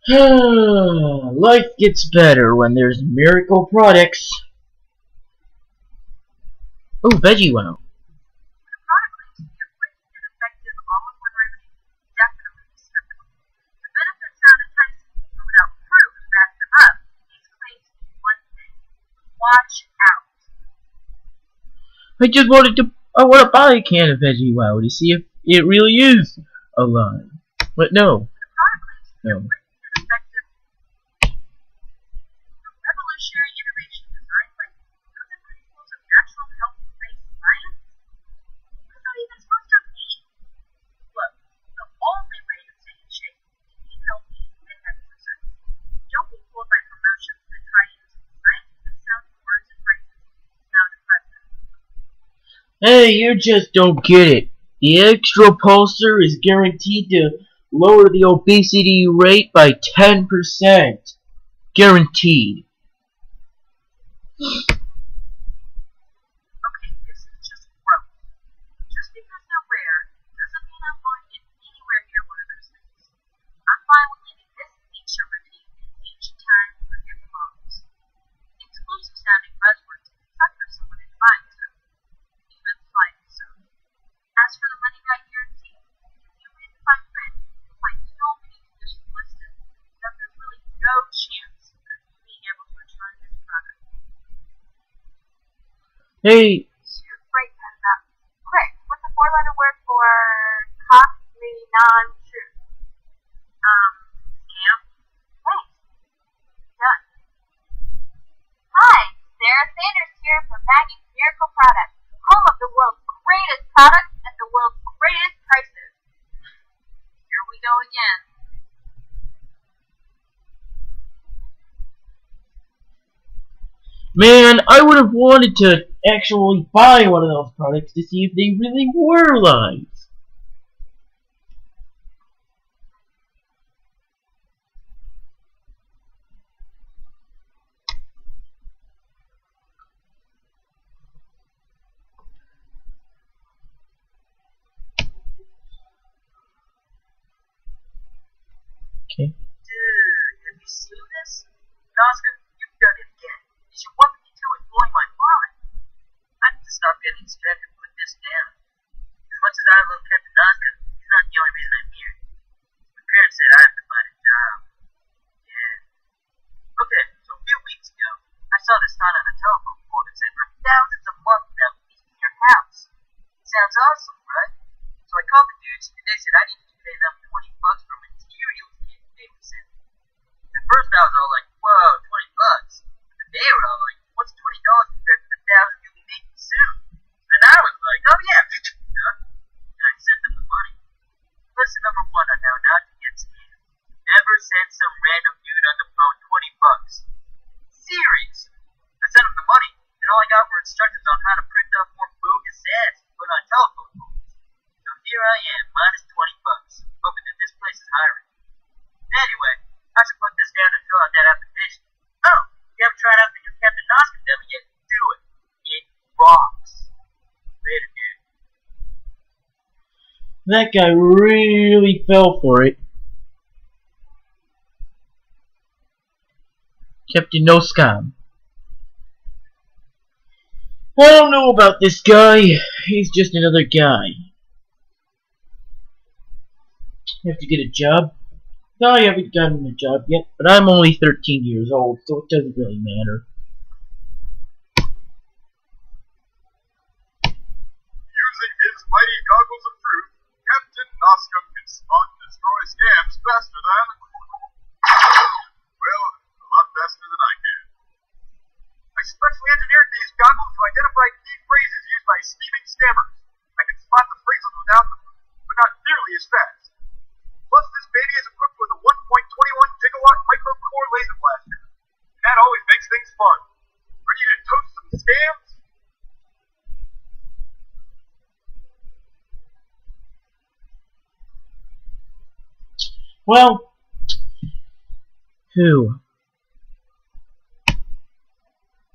Life gets better when there's miracle products. Oh, Veggie Wow. When a product claims to be a quick and effective all-in-one remedy, definitely be skeptical. The benefits sound enticing, but without proof to back them up, these claims mean one thing. Watch out. I want to buy a can of Veggie Wow to see if it really is a lie. But no. The product claims to be a No. quick and effective revolutionary innovation designed by proven principles of natural health-based science? What is that even supposed to mean? Look, the only way to stay in shape is to eat healthy and exercise. Don't be fooled by promotions that try using scientific sounding words and phrases to sound impressive. Hey, you just don't get it. The extra pulsar is guaranteed to lower the obesity rate by 10%. Guaranteed. Okay, this is just gross. Just because they're rare doesn't mean I want to get anywhere near one of those things. I'm fine with letting this feature remain an ancient time for your moms. Exclusive sounding buzzwords can sucker someone into buying stuff, even slightly so. As for the money back guarantee, if you read the fine print, you'll find so many conditions listed that there's really no chance of you being able to return this product. Hey, Shoot, break that up. Quick, what's the four-letter word for costly non-truth? Scam? Thanks. Done. Hi, Sarah Sanders here from Maggie's Miracle Products, home of the world's greatest products and the world's greatest prices. Here we go again. man, I would have wanted to actually buy one of those products to see if they really were lies. Okay. Dude, have you seen this? Nazca, you've done it again. You should walk me to it, blowing my mind. I need to stop getting scared and put this down. As much as I love Captain Nazca, he's not the only reason I'm here. My parents said I have to find a job. Yeah. Okay, so a few weeks ago, I saw this sign on a telephone pole that said, "Earn thousands a month without leaving your house." Sounds awesome, right? So I called the dudes, and they said I needed to pay them $20 for materials they would send me. At first I was all like, whoa, $20. But they were all like, what's $20 compared to the thousand you'll be making soon? And I was like, oh yeah, duh. And I sent them the money. Lesson number one on how not to get scammed. Never send some random dude on the phone $20. Serious. I sent him the money, and all I got were instructions on how to print out more bogus ads to put on telephone poles. So here I am, minus $20, hoping that this place is hiring. Anyway, I should put this down and fill out that application. Oh, you haven't tried out the new Captain Nazca demo yet? Do it. It rocks. Later, dude. That guy really fell for it. Captain No Scam. I don't know about this guy. He's just another guy. Have to get a job. No, I haven't gotten a job yet, but I'm only 13 years old, so it doesn't really matter. Using his mighty goggles of truth, Captain Noscum can spot and destroy scams faster than... well, a lot faster than I can. I specially engineered these goggles to identify key phrases used by scheming scammers. I can spot the phrases without them, but not nearly as fast. Plus, this baby is equipped with a 1.21 gigawatt micro-core laser blaster. And that always makes things fun. Ready to toast some scams? Well, who?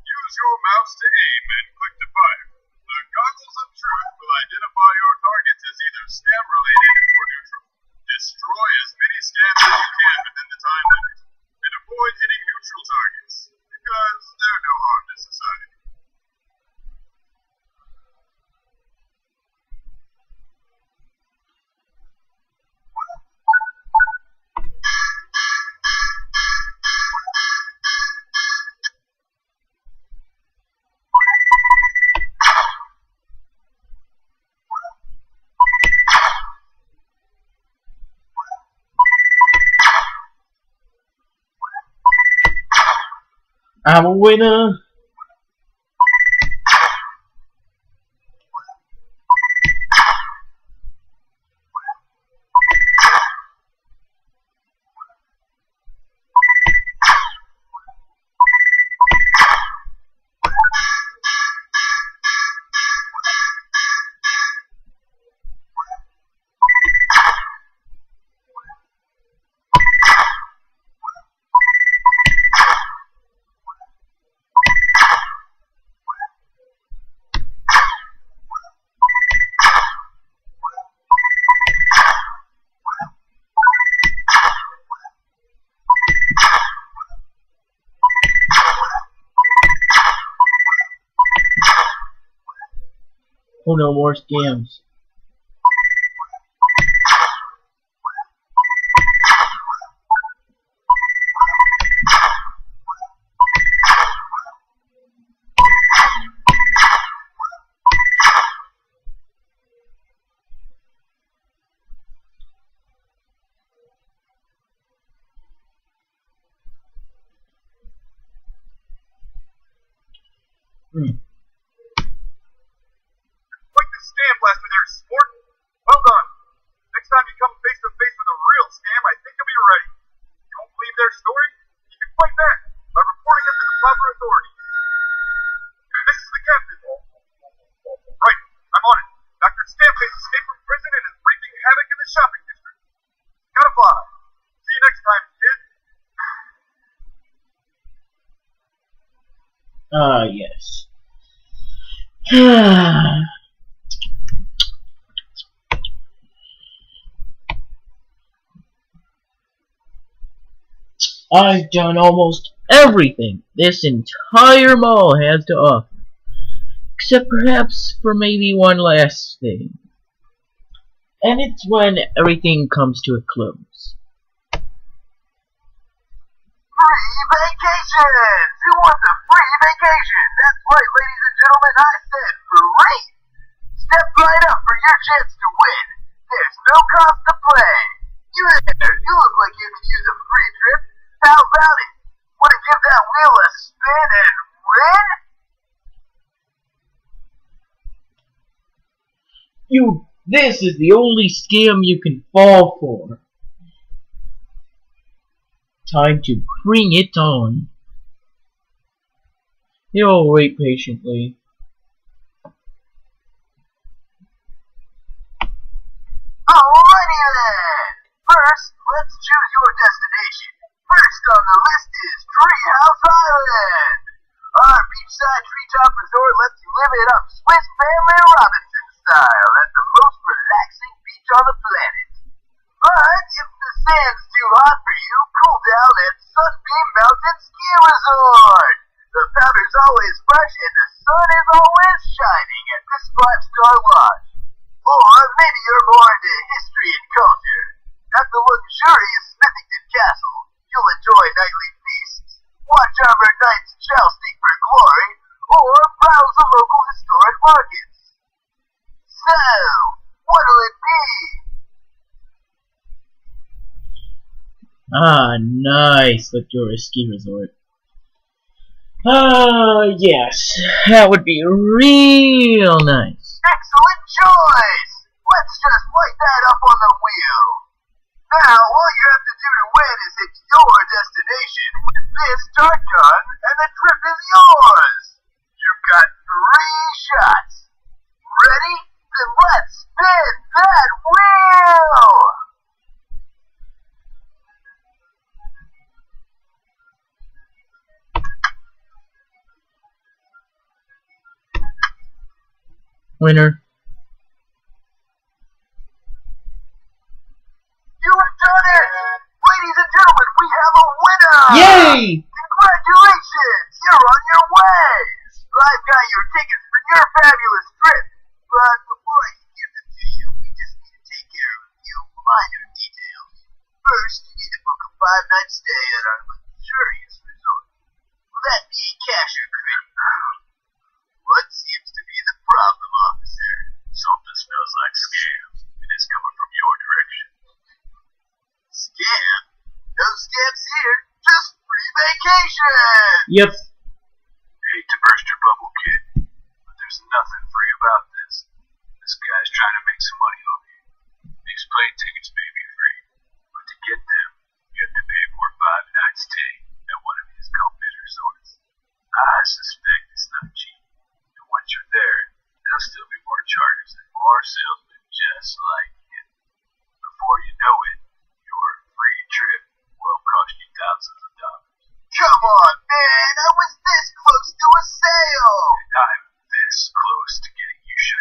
Use your mouse to aim and click to fire. The goggles of truth will identify your targets as either scam-related or neutral. Destroy as many scams as you can within the time limit, and avoid hitting neutral targets, because they're no harm to society. I'm a winner. Oh no, more scams. Quite the scam blaster there, sport. Well done. Next time you come face to face with a real scam, I think you'll be ready. You won't believe their story? You can fight back by reporting them to the proper authorities. This is the captain. Right, I'm on it. Dr. Stampface escaped from prison and is wreaking havoc in the shopping district. Gotta fly. See you next time, kid. Ah, yes. I've done almost everything this entire mall has to offer. Except perhaps for maybe one last thing. And it's when everything comes to a close. Free vacations! Who wants a free vacation? That's right, ladies and gentlemen, I said free! Step right up for your chance to win. There's no cost to play. You there, you look like you could use a free trip. How about it? Want to give that wheel a spin and win? This is the only scam you can fall for. Time to bring it on. You'll wait patiently. Alrighty then! First, let's choose your destination. First on the list is Treehouse Island. Our beachside treetop resort lets you live it up Swiss Family Robinson style at the most relaxing beach on the planet. But if the sand's too hot for you, cool down at Sunbeam Mountain Ski Resort. The powder's always fresh and the sun is always shining at this 5-star lodge. Or maybe you're more into history and culture. At the luxurious Smithington Castle, you'll enjoy nightly feasts, watch armored knights jousting for glory, or browse the local historic markets. So, what'll it be? Ah, nice luxurious ski resort. Yes, that would be real nice. Excellent choice! Let's just light that up on the wheel. Now, all you have to do to win is hit your destination with this dart gun, and the trip is yours. You've got 3 shots. Ready? Then let's spin that wheel! Winner. You have done it! Ladies and gentlemen, we have a winner! Yay! Congratulations! You're on your way! I've got your tickets for your fabulous trip. But before I can give them to you, we just need to take care of a few minor details. First, you need to book a 5-night stay at our luxurious resort. Will that be cash or credit? What seems to be the problem, officer? Something smells like scam. It is coming from your direction. Scam? No scams here. Just free vacation! Yep. Hate to burst your bubble, kid, but there's nothing free about this. This guy's trying to make some money off you. These plane tickets may be free, but to get them, you have to pay for a 5-night stay at one of his company resorts. I suspect it's not cheap, and once you're there, there'll still be more charges and more salesmen just like him. Before you know it, your free trip will cost you thousands of dollars. Come on, man! I was this close to a sale! And I'm this close to getting you shot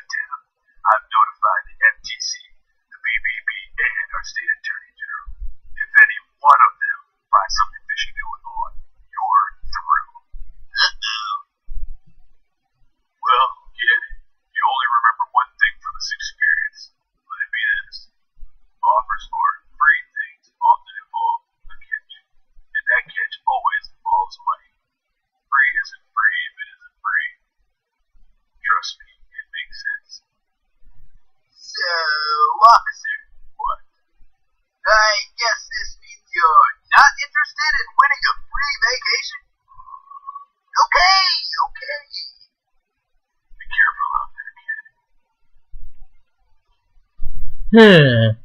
Huh.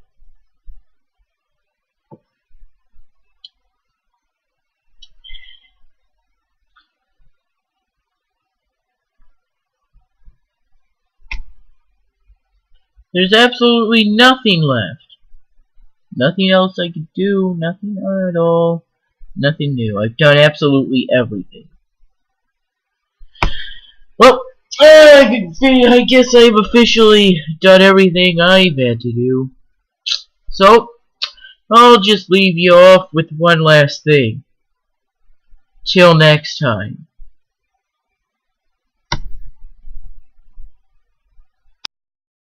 There's absolutely nothing left. Nothing else I could do. Nothing at all. Nothing new. I've done absolutely everything. Well, I guess I've officially done everything I've had to do. So, I'll just leave you off with one last thing. Till next time.